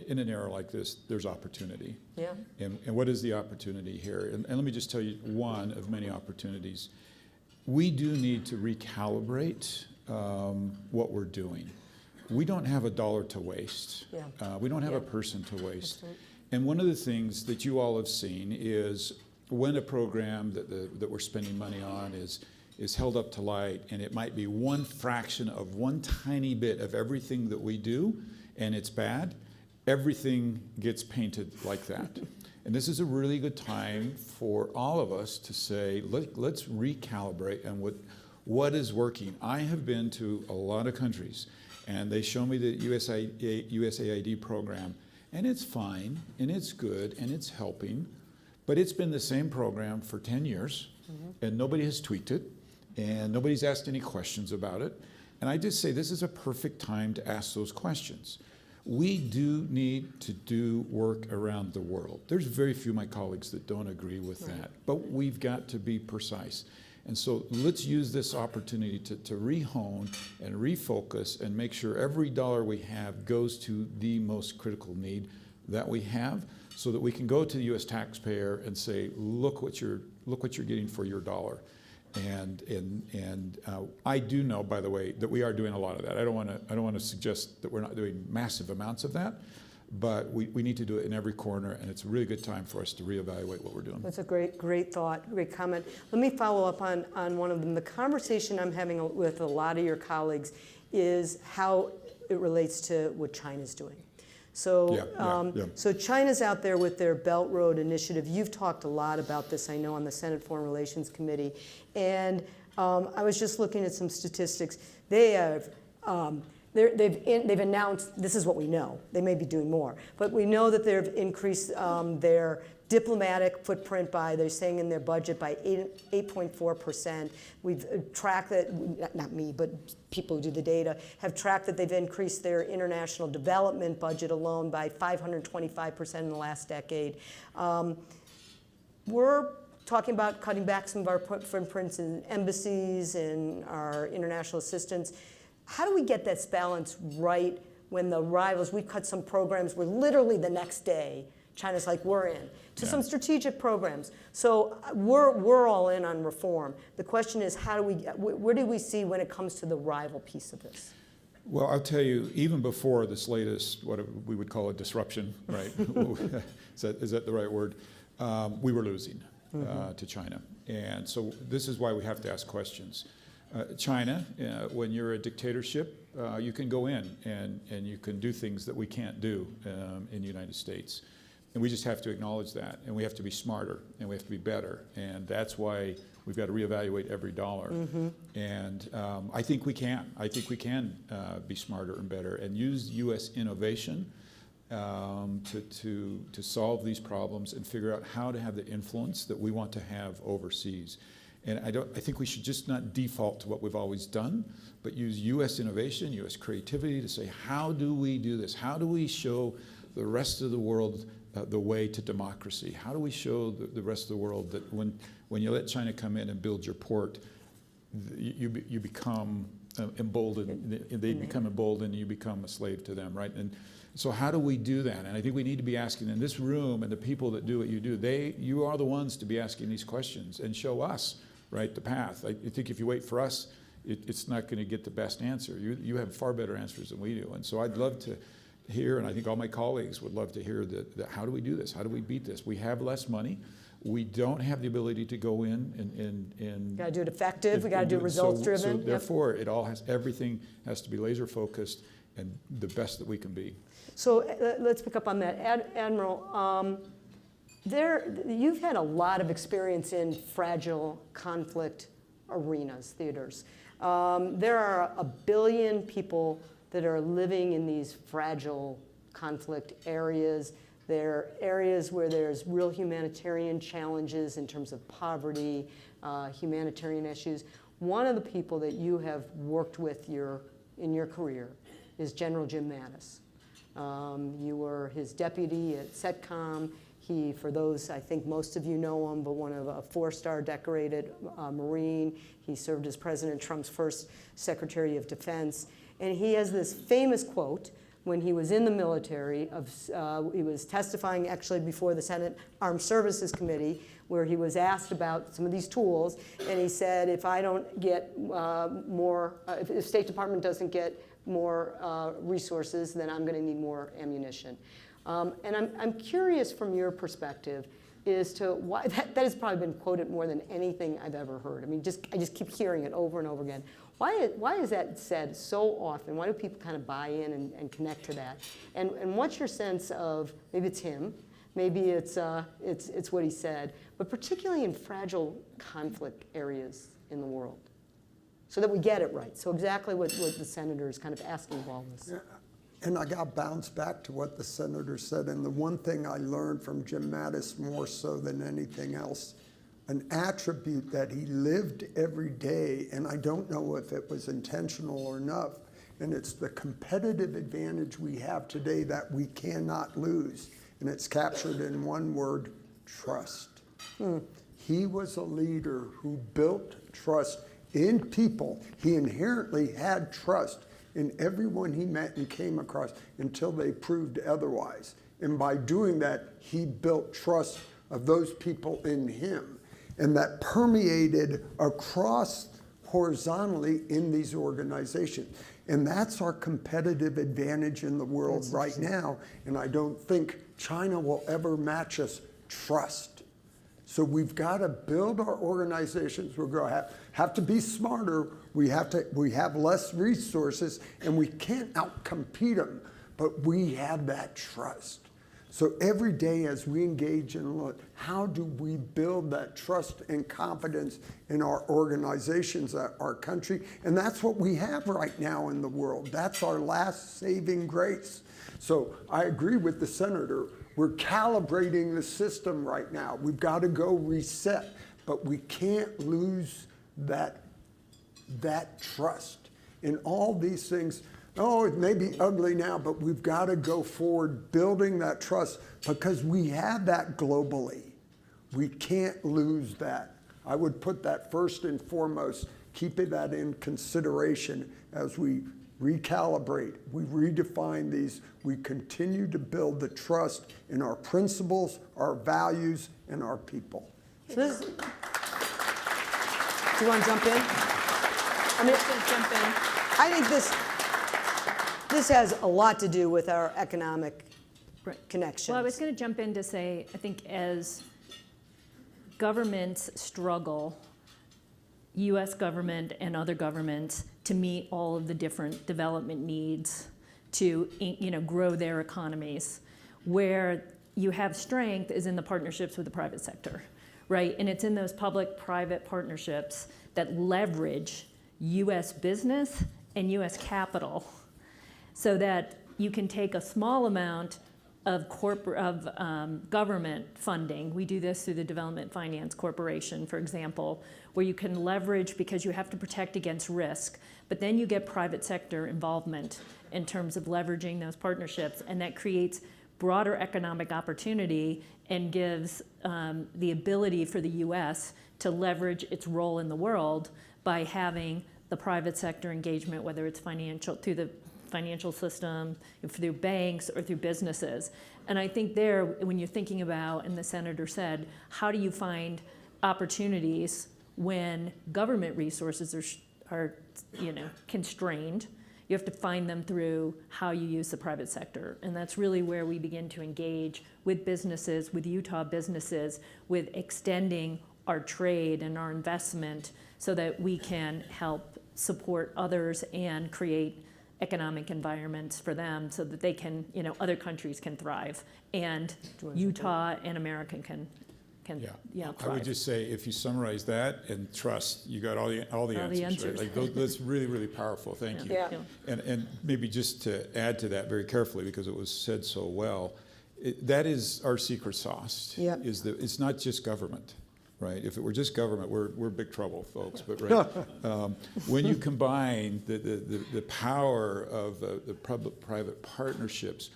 in an era like this, there's opportunity. Yeah. And what is the opportunity here? And let me just tell you one of many opportunities. We do need to recalibrate what we're doing. We don't have a dollar to waste. Yeah. We don't have a person to waste. And one of the things that you all have seen is when a program that we're spending money on is held up to light, and it might be one fraction of one tiny bit of everything that we do, and it's bad, everything gets painted like that. And this is a really good time for all of us to say, let's recalibrate and what is working. I have been to a lot of countries, and they show me the USAID program, and it's fine, and it's good, and it's helping, but it's been the same program for 10 years, and nobody has tweaked it, and nobody's asked any questions about it. And I just say this is a perfect time to ask those questions. We do need to do work around the world. There's very few of my colleagues that don't agree with that, but we've got to be precise. And so let's use this opportunity to re-hone and refocus and make sure every dollar we have goes to the most critical need that we have, so that we can go to the U.S. taxpayer and say, look what you're getting for your dollar. And I do know, by the way, that we are doing a lot of that. I don't want to suggest that we're not doing massive amounts of that, but we need to do it in every corner, and it's a really good time for us to reevaluate what we're doing. That's a great thought, great comment. Let me follow up on one of them. The conversation I'm having with a lot of your colleagues is how it relates to what China's doing. So, so China's out there with their Belt Road Initiative. You've talked a lot about this, I know, on the Senate Foreign Relations Committee. And I was just looking at some statistics. They have, they've announced, this is what we know. They may be doing more. But we know that they've increased their diplomatic footprint by, they're saying in their budget, by 8.4%. We've tracked that, not me, but people who do the data, have tracked that they've increased their international development budget alone by 525% in the last decade. We're talking about cutting back some of our footprints in embassies and our international assistance. How do we get this balance right when the rivals, we cut some programs where literally the next day, China's like, we're in, to some strategic programs. So we're all in on reform. The question is, where do we see when it comes to the rival piece of this? Well, I'll tell you, even before this latest, what we would call a disruption, right? is that the right word? We were losing to China. And so this is why we have to ask questions. China, when you're a dictatorship, you can go in and you can do things that we can't do in the United States. And we just have to acknowledge that, and we have to be smarter, and we have to be better, and that's why we've got to reevaluate every dollar. And I think we can. I think we can be smarter and better, and use U.S. innovation to solve these problems and figure out how to have the influence that we want to have overseas. And I think we should just not default to what we've always done, but use U.S. innovation, U.S. creativity to say, how do we do this? How do we show the rest of the world the way to democracy? How do we show the rest of the world that when you let China come in and build your port, you become emboldened, they become emboldened, and you become a slave to them, right? And so how do we do that? And I think we need to be asking in this room, and the people that do what you do, you are the ones to be asking these questions and show us, right, the path. I think if you wait for us, it's not going to get the best answer. You have far better answers than we do. And so I'd love to hear, and I think all my colleagues would love to hear that how do we do this? How do we beat this? We have less money. We don't have the ability to go in and got to do it effective. We got to do it results driven. So therefore, everything has to be laser focused and the best that we can be. So let's pick up on that, Admiral. You've had a lot of experience in fragile conflict arenas, theaters. There are 1 billion people that are living in these fragile conflict areas. They're areas where there's real humanitarian challenges in terms of poverty, humanitarian issues. One of the people that you have worked with in your career is General Jim Mattis. You were his deputy at CENTCOM. He, for those, I think most of you know him, but one of a 4-star decorated Marine. He served as President Trump's first Secretary of Defense. And he has this famous quote when he was in the military. He was testifying actually before the Senate Armed Services Committee, where he was asked about some of these tools. And he said, if I don't get if the State Department doesn't get more resources, then I'm going to need more ammunition. And I'm curious from your perspective as to why that has probably been quoted more than anything I've ever heard. I mean, I just keep hearing it over and over again. Why is that said so often? Why do people kind of buy in and connect to that? And what's your sense of, maybe it's him, maybe it's what he said, but particularly in fragile conflict areas in the world, so that we get it right. So exactly what the senator is kind of asking of all this. Yeah. And I got bounced back to what the senator said. And the one thing I learned from Jim Mattis more so than anything else, an attribute that he lived every day, and I don't know if it was intentional or not, and it's the competitive advantage we have today that we cannot lose, and it's captured in one word: trust. He was a leader who built trust in people. He inherently had trust in everyone he met and came across until they proved otherwise. And by doing that, he built trust of those people in him. And that permeated across horizontally in these organizations. And that's our competitive advantage in the world right now. And I don't think China will ever match us: trust. So we've got to build our organizations. We're going to have to be smarter. We have less resources, and we can't outcompete them, but we have that trust. So every day as we engage and look, how do we build that trust and confidence in our organizations, our country? And that's what we have right now in the world. That's our last saving grace. So I agree with the senator. We're calibrating the system right now. We've got to go reset, but we can't lose that trust in all these things. Oh, it may be ugly now, but we've got to go forward building that trust because we have that globally. We can't lose that. I would put that first and foremost, keeping that in consideration as we recalibrate, we redefine these, we continue to build the trust in our principles, our values, and our people. So this, do you want to jump in? I mean, Jump in. I think this has a lot to do with our economic connections. Well, I was going to jump in to say, I think as governments struggle, U.S. government and other governments, to meet all of the different development needs to, grow their economies, where you have strength is in the partnerships with the private sector, right? And it's in those public-private partnerships that leverage U.S. business and U.S. capital, so that you can take a small amount of government funding. We do this through the Development Finance Corporation, for example, where you can leverage because you have to protect against risk, but then you get private sector involvement in terms of leveraging those partnerships, and that creates broader economic opportunity and gives the ability for the U.S. to leverage its role in the world by having the private sector engagement, whether it's financial, through the financial system, through banks, or through businesses. And I think there, when you're thinking about, and the senator said, how do you find opportunities when government resources are constrained? You have to find them through how you use the private sector. And that's really where we begin to engage with businesses, with Utah businesses, with extending our trade and our investment so that we can help support others and create economic environments for them so that they can, other countries can thrive, and Utah and America can thrive. I would just say, if you summarize that and trust, you got all the answers. Right? Like that's really, really powerful. Thank you. Yeah. And maybe just to add to that very carefully, because it was said so well, that is our secret sauce. Yeah. It's not just government. Right. If it were just government, we're big trouble, folks. But right, when you combine the power of the public-private partnerships,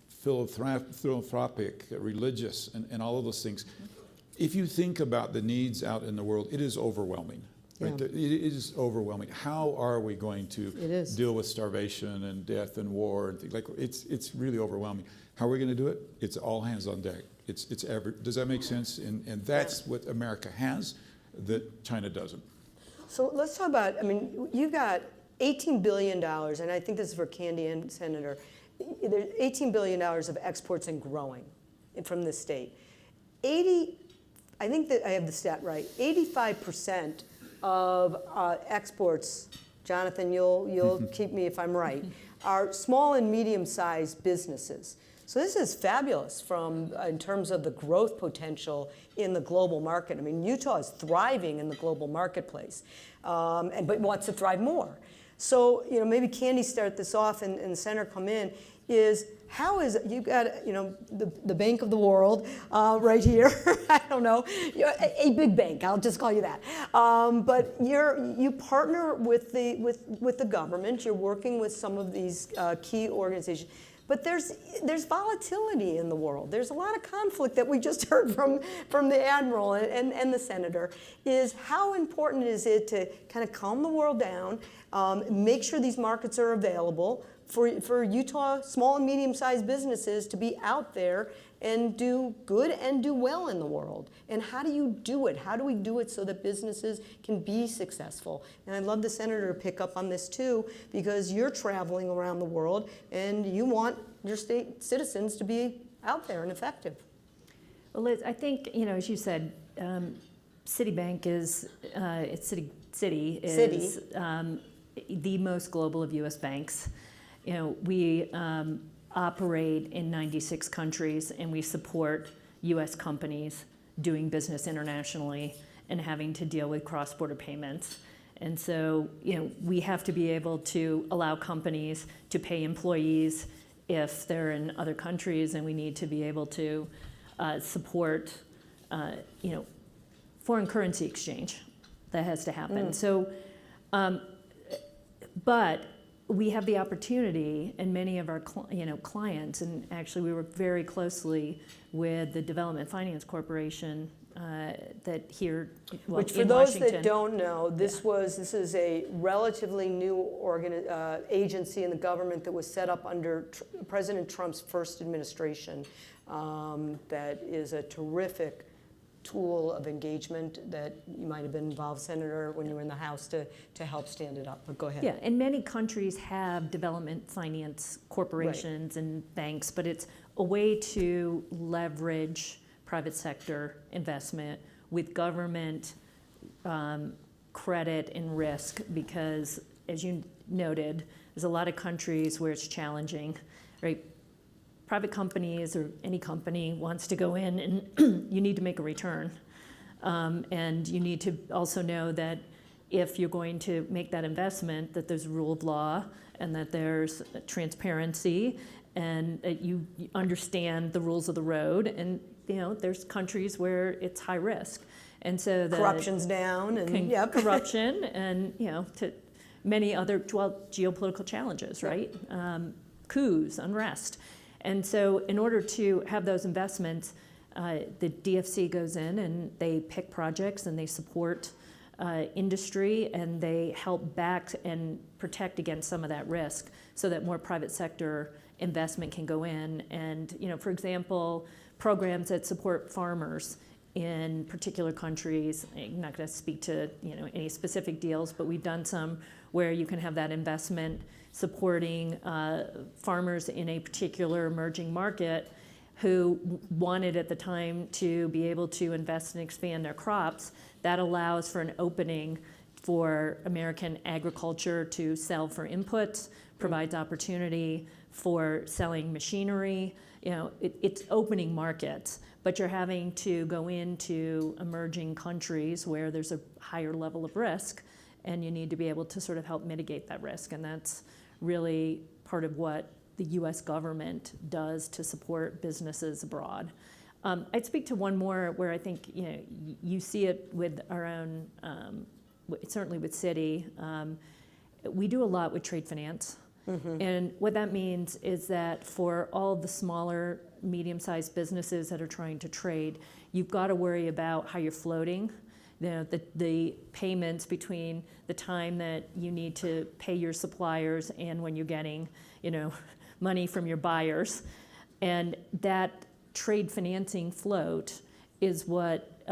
philanthropic, religious, and all of those things, if you think about the needs out in the world, it is overwhelming. Right? Yeah. It is overwhelming. How are we going to deal with starvation and death and war and things like it's really overwhelming. How are we going to do it? It's all hands on deck. Does that make sense? And that's what America has that China doesn't. So let's talk about, you've got $18 billion, and I think this is for Candy and Senator, there's $18 billion of exports and growing from this state. I think that I have the stat right, 85% of exports, Jonathan, you'll keep me if I'm right, are small and medium-sized businesses. So this is fabulous in terms of the growth potential in the global market. Utah is thriving in the global marketplace, but wants to thrive more. So maybe Candy start this off and Senator come in. is how is, you've got, you know, the bank of the world right here, I don't know, a big bank, I'll just call you that. But you partner with the government, you're working with some of these key organizations. But there's volatility in the world. There's a lot of conflict that we just heard from the Admiral and the Senator. Is how important is it to kind of calm the world down, make sure these markets are available for Utah small and medium-sized businesses to be out there and do good and do well in the world. And how do you do it? How do we do it so that businesses can be successful? And I'd love the Senator to pick up on this too, because you're traveling around the world and you want your state citizens to be out there and effective. Well, Liz, I think, you know, as you said, Citibank is, Citi is the most global of U.S. banks. You know, we operate in 96 countries, and we support U.S. companies doing business internationally and having to deal with cross-border payments. And so, you know, we have to be able to allow companies to pay employees if they're in other countries, and we need to be able to support, you know, foreign currency exchange. That has to happen. So, but we have the opportunity, and many of our clients, and actually we work very closely with the Development Finance Corporation that here, well, which for in those Washington. that don't know, this is a relatively new agency in the government that was set up under President Trump's first administration. That is a terrific tool of engagement that you might have been involved, Senator, when you were in the House to help stand it up. But go ahead. Yeah, and many countries have development finance corporations and banks, but it's a way to leverage private sector investment with government credit and risk, because as you noted, there's a lot of countries where it's challenging, right? Private companies or any company wants to go in, and you need to make a return. And you need to also know that if you're going to make that investment, that there's a rule of law and that there's transparency and that you understand the rules of the road. And you know, there's countries where it's high risk. And so corruption's down and yep. corruption and, you know, to many other geopolitical challenges, right? Coups, unrest. And so in order to have those investments, the DFC goes in and they pick projects and they support industry and they help back and protect against some of that risk so that more private sector investment can go in. And, you know, for example, programs that support farmers in particular countries. I'm not going to speak to, you know, any specific deals, but we've done some where you can have that investment supporting farmers in a particular emerging market who wanted at the time to be able to invest and expand their crops. That allows for an opening for American agriculture to sell for inputs, provides opportunity for selling machinery. You know, it's opening markets, but you're having to go into emerging countries where there's a higher level of risk, and you need to be able to sort of help mitigate that risk. And that's really part of what the U.S. government does to support businesses abroad. I'd speak to one more where I think, you know, you see it with our own, certainly with Citi. We do a lot with trade finance. Mm-hmm. And what that means is that for all the smaller, medium-sized businesses that are trying to trade, you've got to worry about how you're floating. You know, the payments between the time that you need to pay your suppliers and when you're getting, you know, money from your buyers. And that trade financing float is what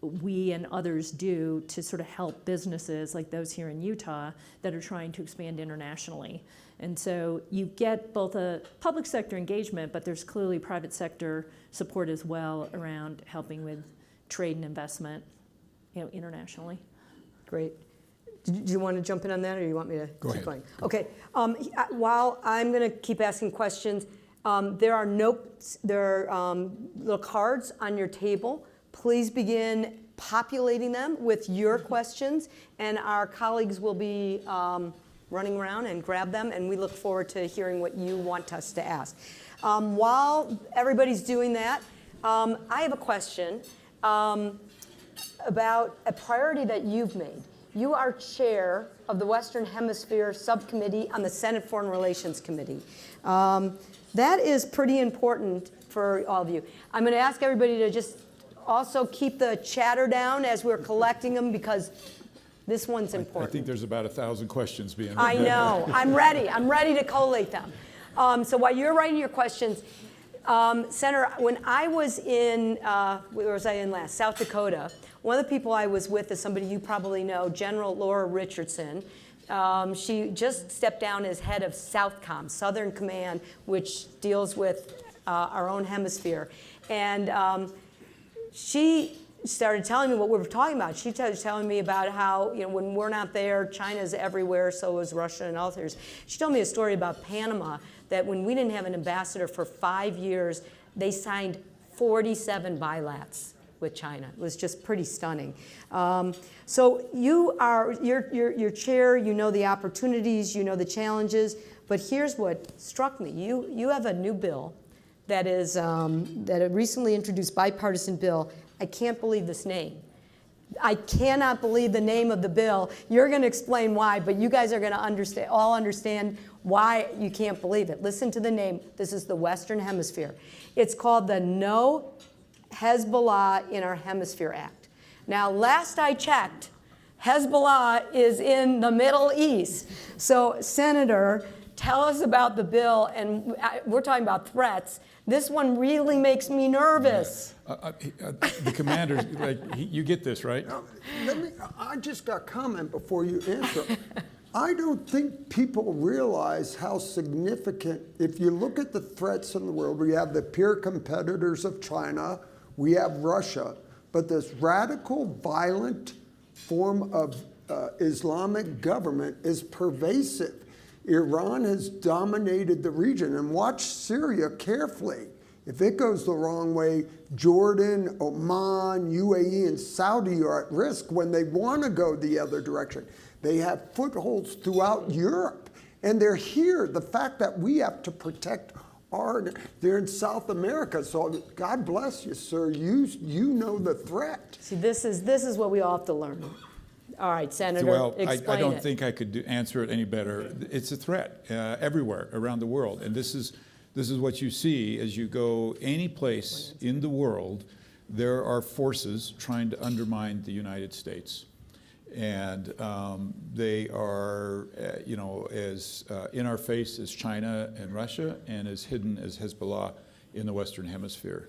we and others do to sort of help businesses like those here in Utah that are trying to expand internationally. And so you get both a public sector engagement, but there's clearly private sector support as well around helping with trade and investment, you know, internationally. Great. Do you want to jump in on that, or you want me to Go keep ahead. going? Okay. While I'm going to keep asking questions, there are notes, there are little cards on your table. Please begin populating them with your questions, and our colleagues will be running around and grab them, and we look forward to hearing what you want us to ask. While everybody's doing that, I have a question about a priority that you've made. You are chair of the Western Hemisphere Subcommittee on the Senate Foreign Relations Committee. That is pretty important for all of you. I'm going to ask everybody to just also keep the chatter down as we're collecting them, because this one's important. I think there's about 1,000 questions being. I know. I'm ready. I'm ready to collate them. So while you're writing your questions, Senator, when I was in, where was I in last? South Dakota. One of the people I was with is somebody you probably know, General Laura Richardson. She just stepped down as head of Southcom, Southern Command, which deals with our own hemisphere. And she started telling me what we were talking about. She started telling me about how, when we're not there, China's everywhere, so is Russia and others. She told me a story about Panama, that when we didn't have an ambassador for 5 years, they signed 47 bilats with China. It was just pretty stunning. So you're chair, you know the opportunities, you know the challenges, but here's what struck me. You have a new bill that is that a recently introduced bipartisan bill. I can't believe this name. I cannot believe the name of the bill. You're going to explain why, but you guys are going to all understand why you can't believe it. Listen to the name. This is the Western Hemisphere. It's called the No Hezbollah in Our Hemisphere Act. Now, last I checked, Hezbollah is in the Middle East. So, Senator, tell us about the bill, and we're talking about threats. This one really makes me nervous. The commander, you get this, right? I just got a comment before you answer. I don't think people realize how significant, if you look at the threats in the world, we have the peer competitors of China, we have Russia, but this radical, violent form of Islamic government is pervasive. Iran has dominated the region, and watch Syria carefully. If it goes the wrong way, Jordan, Oman, UAE, and Saudi are at risk when they want to go the other direction. They have footholds throughout Europe, and they're here. The fact that we have to protect they're in South America. So God bless you, sir. You know the threat. See, this is what we all have to learn. All right, Senator, explain I don't it. think I could answer it any better. It's a threat everywhere around the world, and this is what you see as you go any place in the world. There are forces trying to undermine the United States, and they are, as in our face as China and Russia, and as hidden as Hezbollah in the Western Hemisphere.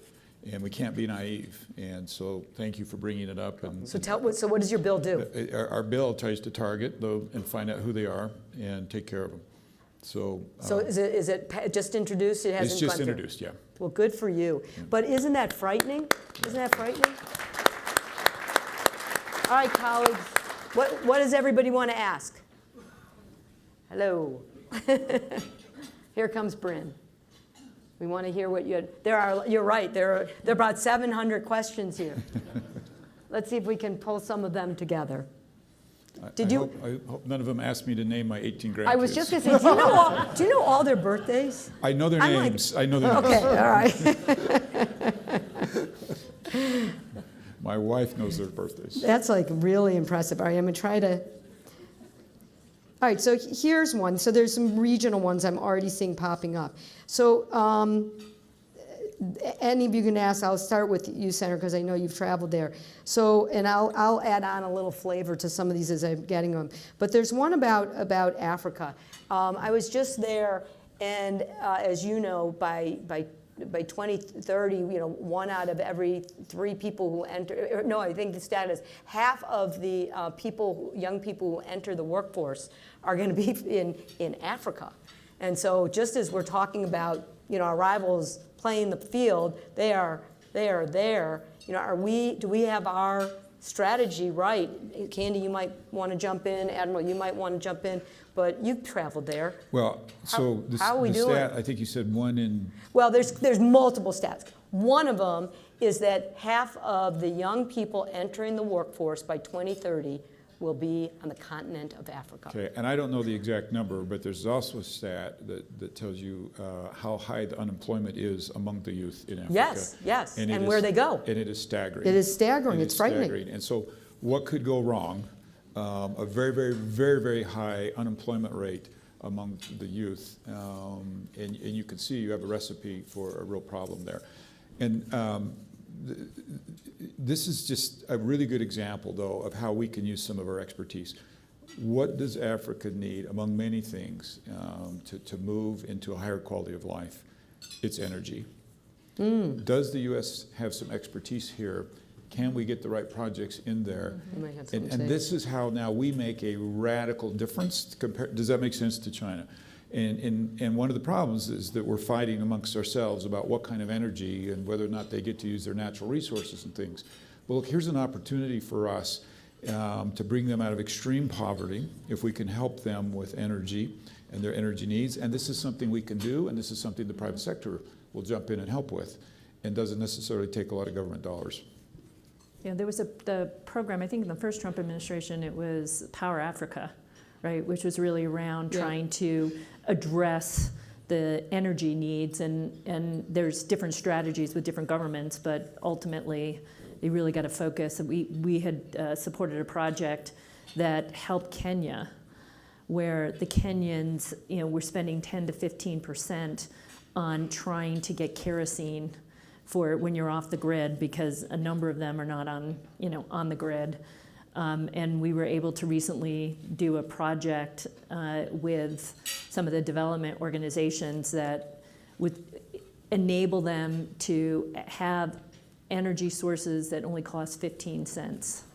And we can't be naive. And so thank you for bringing it up. So what does your bill do? Our bill tries to target though and find out who they are and take care of them. So is it just introduced? It hasn't it's just gone through? introduced, yeah. Well, good for you. Yeah. But isn't that frightening? Isn't that frightening? All right, colleagues. What does everybody want to ask? Hello. Here comes Bryn. We want to hear what you had. You're right. There are about 700 questions here. Let's see if we can pull some of them together. I hope none of them asked me to name my 18 grandkids. I was just going to say, do you know all their birthdays? I know their names. I know their names. Okay, all right. My wife knows their birthdays. That's really impressive. All right, I'm going to try to. All right, so here's one. So there's some regional ones I'm already seeing popping up. So any of you can ask. I'll start with you, Senator, because I know you've traveled there. So, and I'll add on a little flavor to some of these as I'm getting them. But there's one about Africa. I was just there, and as you know, by 2030, 1 out of every 3 people who enter, no, I think the stat is half of the young people who enter the workforce are going to be in Africa. And so just as we're talking about, our rivals playing the field, they are there. Do we have our strategy right? Candy, you might want to jump in. Admiral, you might want to jump in. But you've traveled there. Well, so how are we doing? Stat, I think you said 1 in... Well, there's multiple stats. One of them is that half of the young people entering the workforce by 2030 will be on the continent of Africa. Okay, and I don't know the exact number, but there's also a stat that tells you how high the unemployment is among the youth in Africa. Yes, yes, it and where they go. And it is staggering. It is staggering. It It's is frightening. staggering. And so what could go wrong? A very, very, very, very high unemployment rate among the youth. And you can see you have a recipe for a real problem there. And this is just a really good example, though, of how we can use some of our expertise. What does Africa need, among many things, to move into a higher quality of life? It's energy. Does the U.S. have some expertise here? Can we get the right projects in there? You might have something to And say. this is how now we make a radical difference. Does that make sense to China? And one of the problems is that we're fighting amongst ourselves about what kind of energy and whether or not they get to use their natural resources and things. Well, look, here's an opportunity for us to bring them out of extreme poverty if we can help them with energy and their energy needs. And this is something we can do, and this is something the private sector will jump in and help with, and doesn't necessarily take a lot of government dollars. Yeah, there was the program, I think in the first Trump administration, it was Power Africa, right, which was really around trying to address the energy needs, and there's different strategies with different governments, but ultimately they really got to focus. We had supported a project that helped Kenya, where the Kenyans, were spending 10 to 15% on trying to get kerosene for when you're off the grid, because a number of them are not on the grid. And we were able to recently do a project with some of the development organizations that would enable them to have energy sources that only cost 15 cents.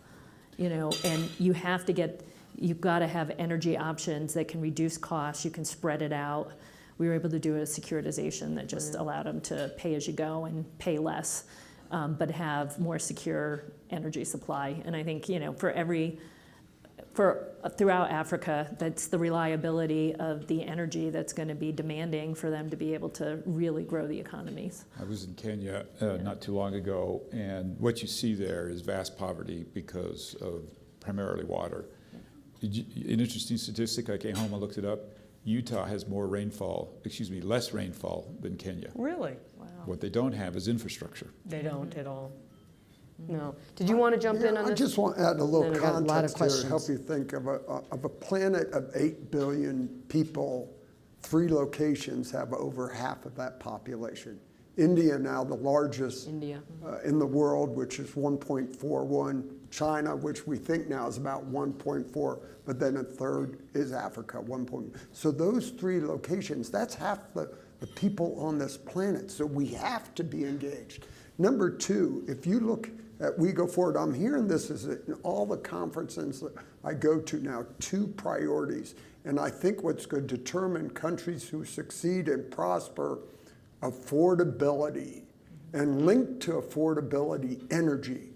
And you've got to have energy options that can reduce costs, you can spread it out. We were able to do a securitization that just allowed them to pay as you go and pay less, but have more secure energy supply. And I think, throughout Africa, that's the reliability of the energy that's going to be demanding for them to be able to really grow the economies. I was in Kenya not too long ago, and what you see there is vast poverty because of primarily water. An interesting statistic, I came home and looked it up. Utah has less rainfall than Kenya. Really? Wow. What they don't have is infrastructure. They don't at all. No. Did you want to jump in on I this? just want to add a little Then I got a lot of context here to help questions. you think of a planet of 8 billion people. 3 locations have over half of that population. India now the largest India. in the world, which is 1.41. China, which we think now is about 1.4, but then a third is Africa, 1. So those 3 locations, that's half the people on this planet. So we have to be engaged. Number 2, if you look at We Go Forward, I'm hearing this is in all the conferences that I go to now, 2 priorities. And I think what's going to determine countries who succeed and prosper, affordability, and linked to affordability, energy.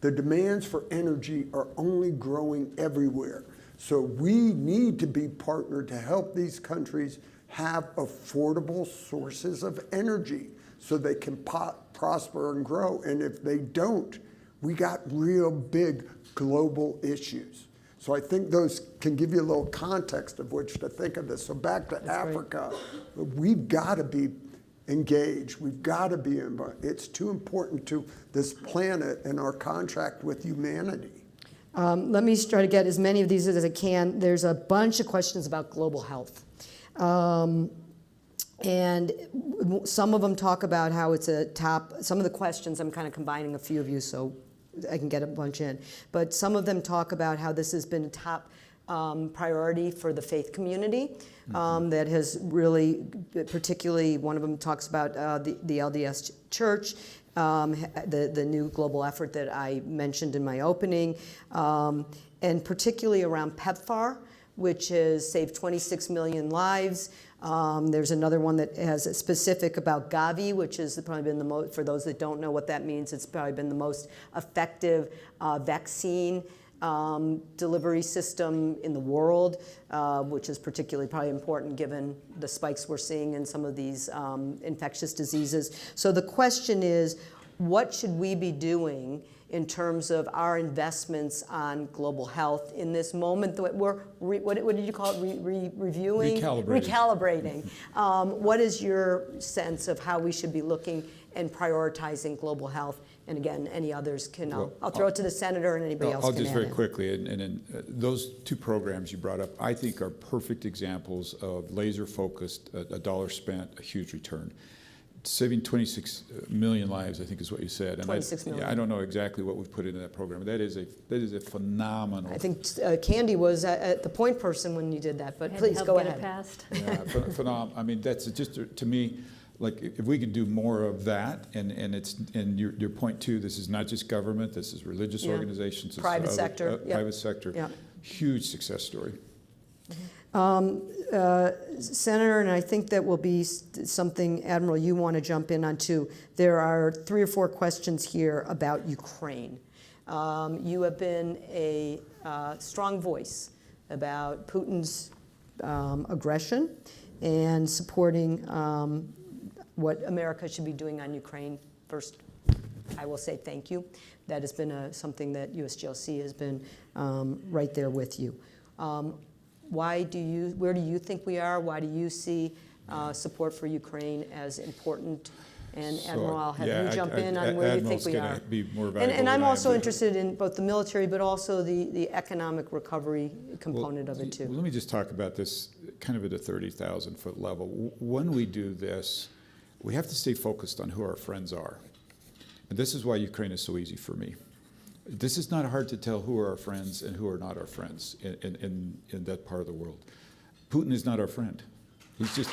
The demands for energy are only growing everywhere. So we need to be partnered to help these countries have affordable sources of energy so they can prosper and grow. And if they don't, we got real big global issues. So I think those can give you a little context of which to think of this. So back to Africa, we've got to be engaged. We've got to be involved. It's too important to this planet and our contract with humanity. Let me try to get as many of these as I can. There's a bunch of questions about global health. And some of them talk about how it's a top, some of the questions, I'm kind of combining a few of you so I can get a bunch in. But some of them talk about how this has been a top priority for the faith community. That has really, particularly one of them talks about the LDS Church, the new global effort that I mentioned in my opening, and particularly around PEPFAR, which has saved 26 million lives. There's another one that has a specific about Gavi, which has probably been the most, for those that don't know what that means, it's probably been the most effective vaccine delivery system in the world, which is particularly probably important given the spikes we're seeing in some of these infectious diseases. So the question is, what should we be doing in terms of our investments on global health in this moment that we're, what did you call it, reviewing? Recalibrating. What is your sense of how we should be looking and prioritizing global health? And again, any others can, I'll throw it to the senator and anybody else I'll can just add very in. quickly, and those two programs you brought up, I think are perfect examples of laser-focused, a dollar spent, a huge return. Saving 26 million lives, I think is what you said. And 26 million. Yeah, I don't know exactly what we've put into that program. That is a phenomenal. I think Candy was at the point person when you did that, but Had to please help go get it ahead. passed. Yeah, phenomenal. I mean, that's just, to me, like, if we could do more of that, and your point too, this is not just government, this is religious Yeah. organizations. It's Private sector, yep. Private sector. Yep. Huge success story. Senator, and I think that will be something, Admiral, you want to jump in on too. There are 3 or 4 questions here about Ukraine. You have been a strong voice about Putin's aggression and supporting what America should be doing on Ukraine. First, I will say thank you. That has been something that USGLC has been right there with you. Where do you think we are? Why do you see support for Ukraine as important? And So, Admiral, I'll have yeah, you jump in on where you think we Admiral's are. gonna be more And valuable I'm than I also am. interested in both the military, but also the economic recovery component of it Well, too. let me just talk about this kind of at a 30,000-foot level. When we do this, we have to stay focused on who our friends are. And this is why Ukraine is so easy for me. This is not hard to tell who are our friends and who are not our friends in that part of the world. Putin is not our friend. He's just...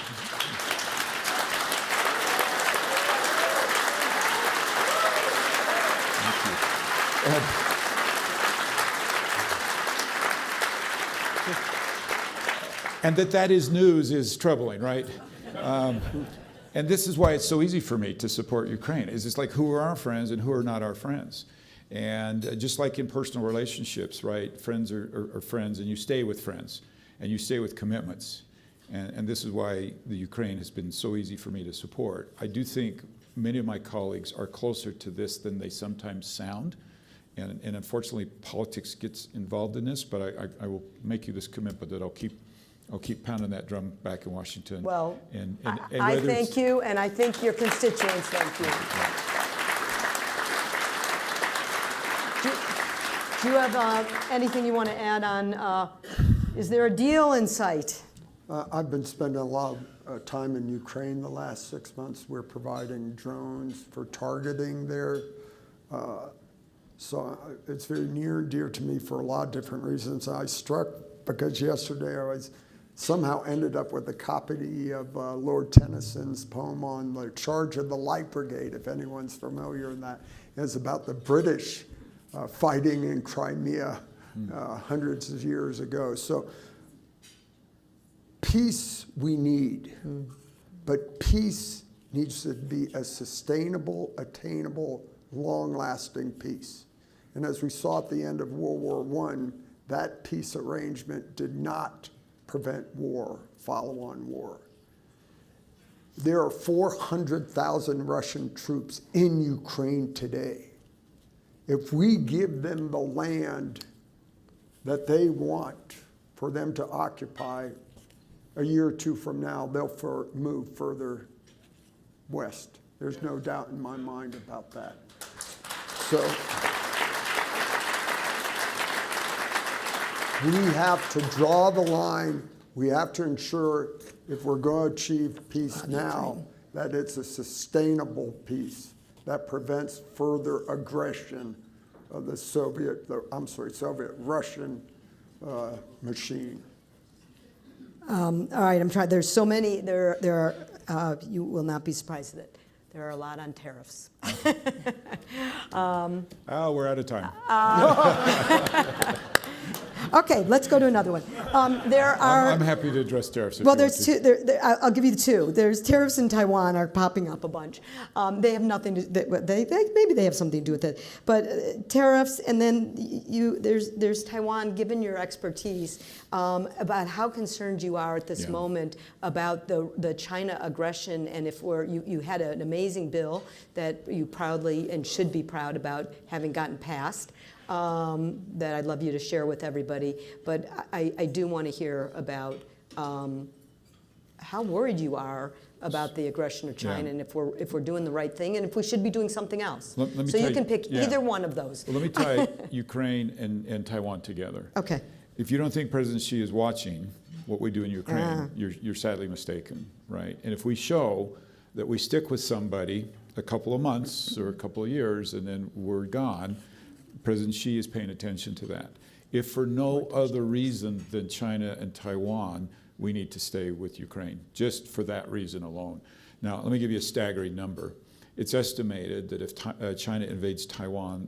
And that is news is troubling, right? And this is why it's so easy for me to support Ukraine. Is it's like, who are our friends and who are not our friends? And just like in personal relationships, right? Friends are friends, and you stay with friends, and you stay with commitments. And this is why the Ukraine has been so easy for me to support. I do think many of my colleagues are closer to this than they sometimes sound. And unfortunately, politics gets involved in this, but I will make you this commitment that I'll keep pounding that drum back in Washington. Well, and I whether thank it's- you, and I think your constituents thank you. Do you have anything you want to add on, is there a deal in sight? I've been spending a lot of time in Ukraine the last 6 months. We're providing drones for targeting there. So it's very near and dear to me for a lot of different reasons. I struck because yesterday I somehow ended up with a copy of Lord Tennyson's poem on the Charge of the Light Brigade, if anyone's familiar with that. It's about the British fighting in Crimea hundreds of years ago. So peace we need, but peace needs to be a sustainable, attainable, long-lasting peace. And as we saw at the end of World War I, that peace arrangement did not prevent war, follow-on war. There are 400,000 Russian troops in Ukraine today. If we give them the land that they want for them to occupy, a year or two from now, they'll move further west. There's no doubt in my mind about that. So we have to draw the line. We have to ensure, if we're going to achieve peace now, that it's a sustainable peace that prevents further aggression of the Soviet-Russian machine. All right, I'm trying. There's so many. There are. You will not be surprised that there are a lot on tariffs. Oh, we're out of time. Okay, let's go to another one. There are. I'm happy to address tariffs. If Well, you want there's to. two. I'll give you the two. There's tariffs in Taiwan are popping up a bunch. They have nothing to. Maybe they have something to do with it. But tariffs, and then there's Taiwan. Given your expertise about how concerned you are at this moment about the China aggression, and if you had an amazing bill that you proudly and should be proud about having gotten passed. That I'd love you to share with everybody. But I do want to hear about how worried you are about the aggression of China, and if we're doing the right thing, and if we should be doing something else. Let me so you tell can pick yeah. either one of those. Well, let me tie Ukraine and Taiwan together. Okay. If you don't think President Xi is watching what we do in Ukraine, you're sadly mistaken, right? And if we show that we stick with somebody a couple of months or a couple of years and then we're gone, President Xi is paying attention to that. If for no other reason than China and Taiwan, we need to stay with Ukraine, just for that reason alone. Now, let me give you a staggering number. It's estimated that if China invades Taiwan,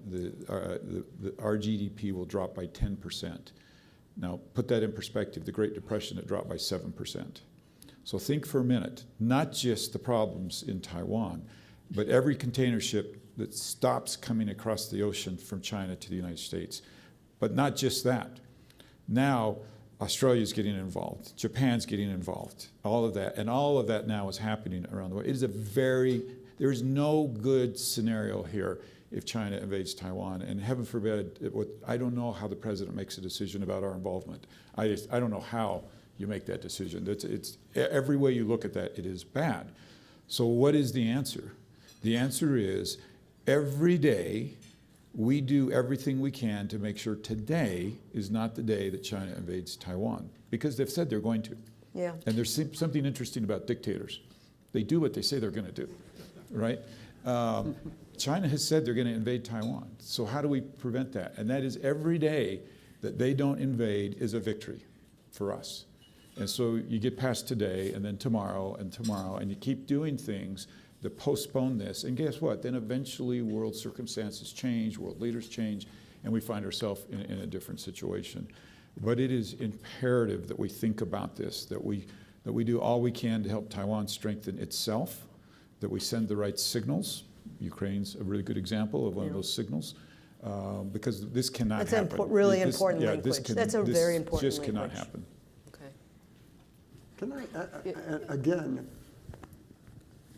our GDP will drop by 10%. Now, put that in perspective. The Great Depression, it dropped by 7%. So think for a minute, not just the problems in Taiwan, but every container ship that stops coming across the ocean from China to the United States. But not just that. Now, Australia's getting involved. Japan's getting involved. All of that. And all of that now is happening around the world. It is there is no good scenario here if China invades Taiwan. And heaven forbid, I don't know how the president makes a decision about our involvement. I don't know how you make that decision. It's every way you look at that, it is bad. So what is the answer? The answer is every day we do everything we can to make sure today is not the day that China invades Taiwan, because they've said they're going to. Yeah. And there's something interesting about dictators. They do what they say they're going to do, right? China has said they're going to invade Taiwan. So how do we prevent that? And that is every day that they don't invade is a victory for us. And so you get past today and then tomorrow, and you keep doing things that postpone this. And guess what? Then eventually world circumstances change, world leaders change, and we find ourselves in a different situation. But it is imperative that we think about this, that we do all we can to help Taiwan strengthen itself, that we send the right signals. Ukraine's a really good example of one of those signals, because this cannot happen. That's really important language. That's a very important just language. cannot happen. Okay. Can I, again,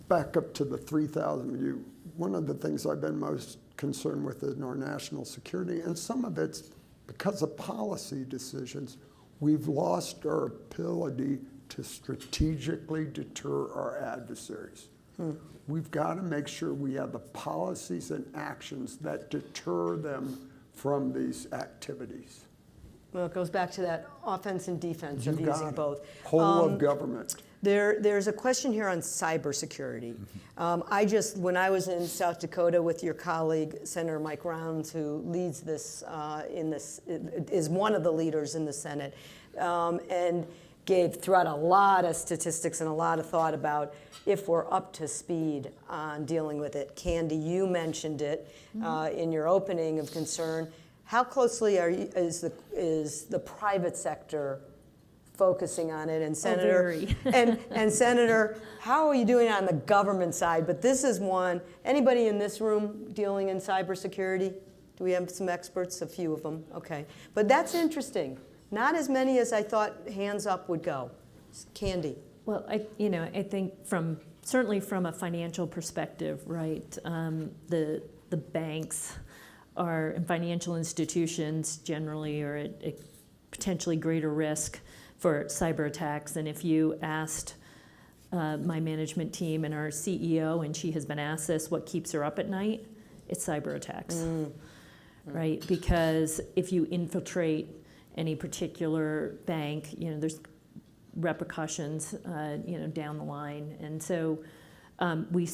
back up to the 3,000 you? One of the things I've been most concerned with in our national security, and some of it's because of policy decisions, we've lost our ability to strategically deter our adversaries. We've got to make sure we have the policies and actions that deter them from these activities. Well, it goes back to that offense and defense You of got using it. both. Whole of government. There's a question here on cybersecurity. When I was in South Dakota with your colleague, Senator Mike Rounds, who leads this, is one of the leaders in the Senate, and threw out a lot of statistics and a lot of thought about if we're up to speed on dealing with it. Candy, you mentioned it in your opening of concern. How closely is the private sector focusing on it? And Senator, and Senator, how are you doing on the government side? But this is one. Anybody in this room dealing in cybersecurity? Do we have some experts? A few of them. Okay, but that's interesting. Not as many as I thought hands up would go. Candy. Well, I think certainly from a financial perspective, right? The banks and financial institutions generally are at a potentially greater risk for cyber attacks. And if you asked my management team and our CEO, and she has been asked this, what keeps her up at night? It's cyber attacks, right? Because if you infiltrate any particular bank, there's repercussions, down the line. And so we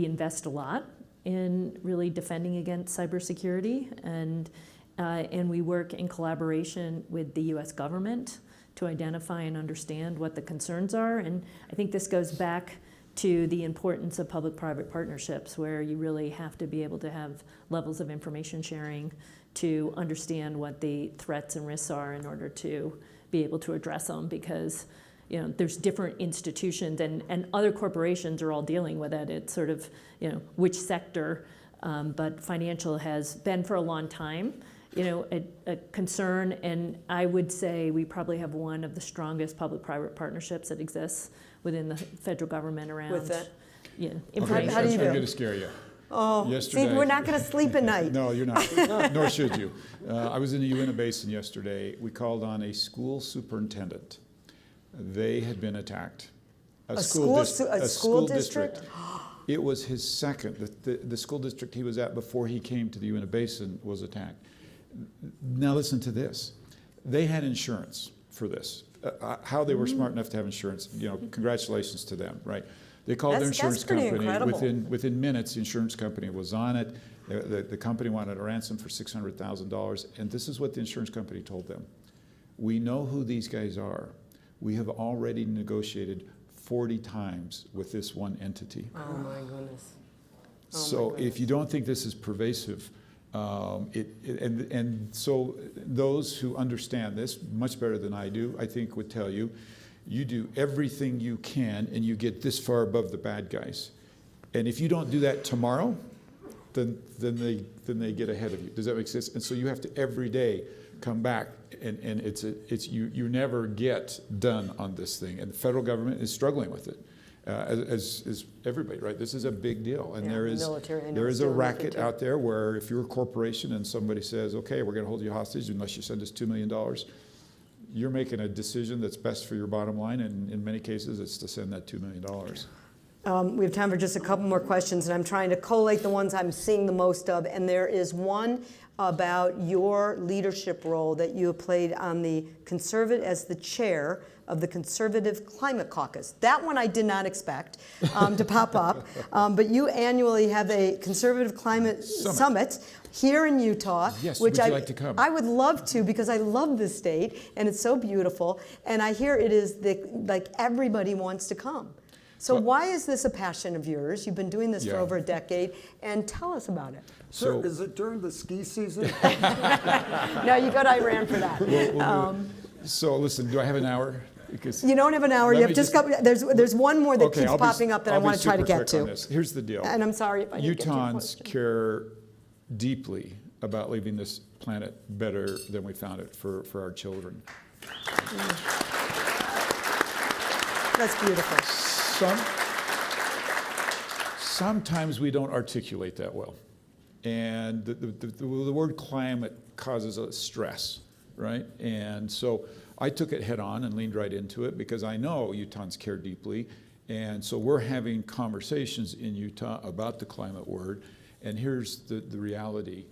invest a lot in really defending against cybersecurity, and we work in collaboration with the U.S. government to identify and understand what the concerns are. And I think this goes back to the importance of public-private partnerships, where you really have to be able to have levels of information sharing to understand what the threats and risks are in order to be able to address them, because there's different institutions and other corporations are all dealing with it. It's sort of, which sector, but financial has been for a long time, a concern. And I would say we probably have one of the strongest public-private partnerships that exists within the federal government around. With that? Information. How do you I'm do? going to scare you. Oh, Yesterday- see, we're not going to sleep at night. No, you're not, nor should you. I was in the Uinta Basin yesterday. We called on a school superintendent. They had been attacked. A school district? It was his second. The school district he was at before he came to the Uinta Basin was attacked. Now listen to this. They had insurance for this. How they were smart enough to have insurance, congratulations to them, right? They called their That's insurance pretty company. incredible. Within minutes, the insurance company was on it. The company wanted a ransom for $600,000, and this is what the insurance company told them. We know who these guys are. We have already negotiated 40 times with this one entity. Oh, my goodness. So if you don't think this is pervasive, and so those who understand this much better than I do, I think would tell you, you do everything you can and you get this far above the bad guys. And if you don't do that tomorrow, then they get ahead of you. Does that make sense? And so you have to every day come back, and you never get done on this thing. And the federal government is struggling with it, as everybody, right? This is a big deal, and Yeah, there is a racket out there where if you're a corporation and somebody says, okay, we're going to hold you hostage unless you send us $2 million, you're making a decision that's best for your bottom line, and in many cases, it's to send that $2 million. We have time for just a couple more questions, and I'm trying to collate the ones I'm seeing the most of. And there is one about your leadership role that you have played on the as the chair of the Conservative Climate Caucus. That one I did not expect to pop up. But you annually have a Conservative Climate Summit here in Utah. Yes, which would you like to come? I would love to, because I love this state and it's so beautiful. And I hear it is like everybody wants to come. So why is this a passion of yours? You've been doing this for over a decade, and tell us about it. Sir, is it during the ski season? No, you go to Iran for that. So listen, do I have an hour? Because You don't have an hour. Let You have me just just- couple. There's one more that keeps I'll be- popping up that I I'll be want to try to super get quick on to. this. Here's the deal. And I'm sorry if I didn't get to your Utahns question. care deeply about leaving this planet better than we found it for our children. That's beautiful. Sometimes we don't articulate that well. And the word climate causes a stress, right? And so I took it head on and leaned right into it because I know Utahns care deeply. And so we're having conversations in Utah about the climate word. And here's the reality.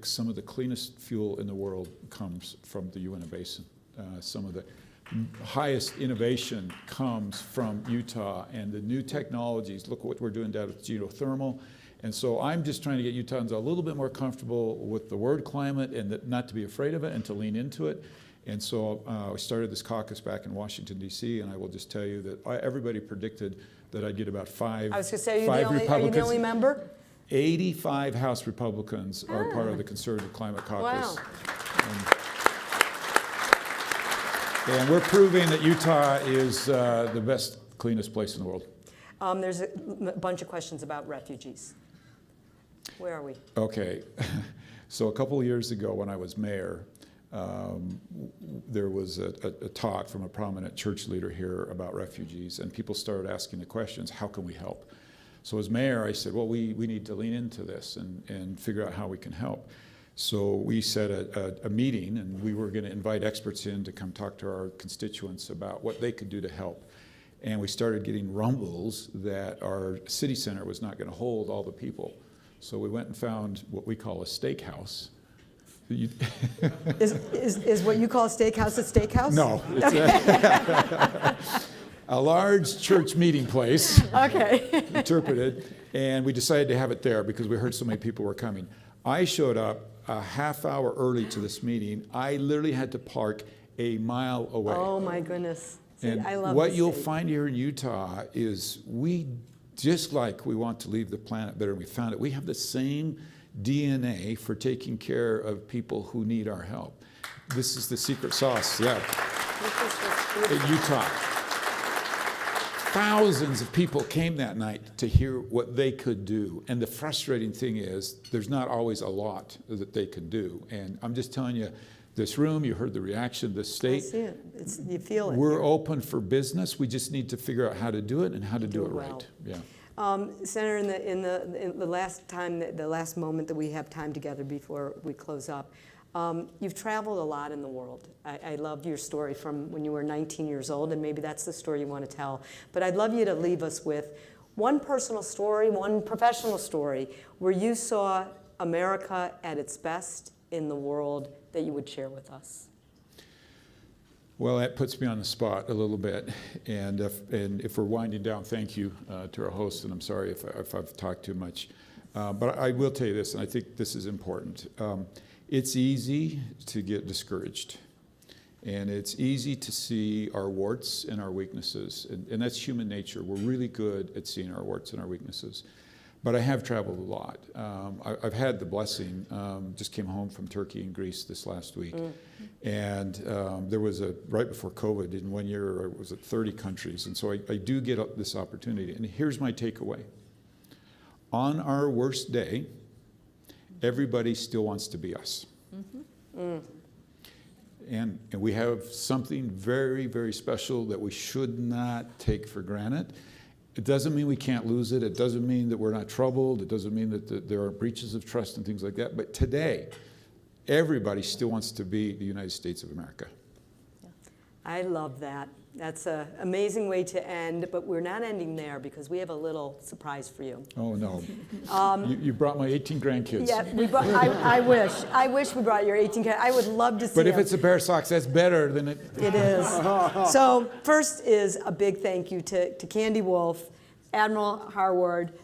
Some of the cleanest fuel in the world comes from the Uinta Basin. Some of the highest innovation comes from Utah, and the new technologies, look what we're doing down with geothermal. And so I'm just trying to get Utahns a little bit more comfortable with the word climate and not to be afraid of it and to lean into it. And so we started this caucus back in Washington, D.C., and I will just tell you that everybody predicted that I'd get about five I was going to say, five are you the only member? 85 House Republicans are part of the Conservative Climate Caucus. Wow. And we're proving that Utah is the best, cleanest place in the world. There's a bunch of questions about refugees. Where are we? Okay. So a couple of years ago when I was mayor, there was a talk from a prominent church leader here about refugees, and people started asking the questions, how can we help? So as mayor, I said, well, we need to lean into this and figure out how we can help. So we set a meeting, and we were going to invite experts in to come talk to our constituents about what they could do to help. And we started getting rumbles that our city center was not going to hold all the people. So we went and found what we call a steakhouse. Is what you call a steakhouse a steakhouse? No. It's a large church meeting place, Okay. interpreted, and we decided to have it there because we heard so many people were coming. I showed up a half hour early to this meeting. I literally had to park a mile away. Oh my goodness. See, And I love what this you'll state. find here in Utah is just like we want to leave the planet better than we found it, we have the same DNA for taking care of people who need our help. This is the secret sauce, yeah. In Utah. Thousands of people came that night to hear what they could do. And the frustrating thing is, there's not always a lot that they can do. And I'm just telling you, this room, you heard the reaction, the I state. see it. You feel it. We're open for business. We just need to figure out how to do it and how to do it well. right. Yeah. Senator, in the last moment that we have time together before we close up, you've traveled a lot in the world. I love your story from when you were 19 years old, and maybe that's the story you want to tell. But I'd love you to leave us with one personal story, one professional story, where you saw America at its best in the world that you would share with us. Well, that puts me on the spot a little bit. And if we're winding down, thank you to our host, and I'm sorry if I've talked too much. But I will tell you this, and I think this is important. It's easy to get discouraged. And it's easy to see our warts and our weaknesses. And that's human nature. We're really good at seeing our warts and our weaknesses. But I have traveled a lot. I've had the blessing, just came home from Turkey and Greece this last week. And there was right before COVID, in 1 year, I was at 30 countries. And so I do get this opportunity. And here's my takeaway. On our worst day, everybody still wants to be us. And we have something very, very special that we should not take for granted. It doesn't mean we can't lose it. It doesn't mean that we're not troubled. It doesn't mean that there are breaches of trust and things like that. But today, everybody still wants to be the United States of America. I love that. That's an amazing way to end, but we're not ending there because we have a little surprise for you. Oh, no. You brought my 18 grandkids. Yeah, I wish we brought your 18 kids. I would love to see But if them. it's a pair of socks, that's better than it. It is. So first is a big thank you to Candy Wolf, Admiral Harward.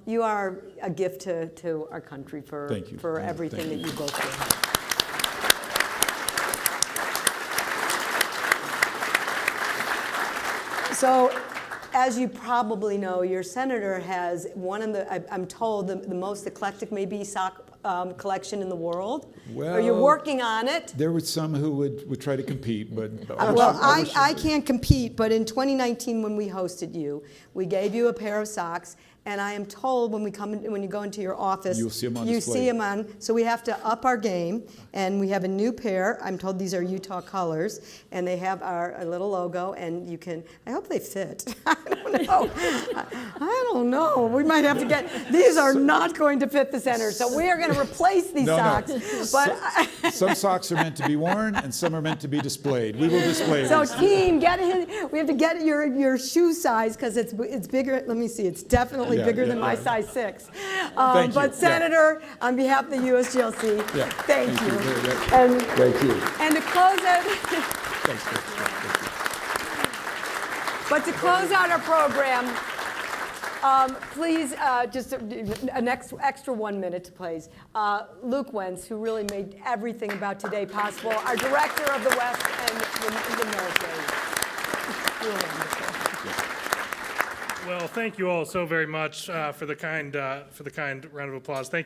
You are a gift to our country for everything that you go through. So, as you probably know, your senator has one of the, I'm told, the most eclectic, maybe, sock collection in the world. Well, Are you working on it? There were some who would try to compete, but Well, I can't compete, but in 2019, when we hosted you, we gave you a pair of socks, and I am told when you go into your office, you'll see them on you display. see them on. So we have to up our game, and we have a new pair. I'm told these are Utah colors, and they have our little logo, and you can. I hope they fit. I don't know. I don't know. We might have to get. These are not going to fit the center, so we are going to replace these socks. No. But Some socks are meant to be worn, and some are meant to be displayed. We will display so these. team, we have to get your shoe size because it's bigger. Let me see. It's definitely bigger than my size 6. Thank But you. Senator, on behalf of the USGLC, thank you. And, Thank you. and to close out, but to close out our program, please, just an extra 1 minute, please. Luke Wentz, who really made everything about today possible, our director of the West and the military. You're wonderful. Well, thank you all so very much for the kind round of applause. Thank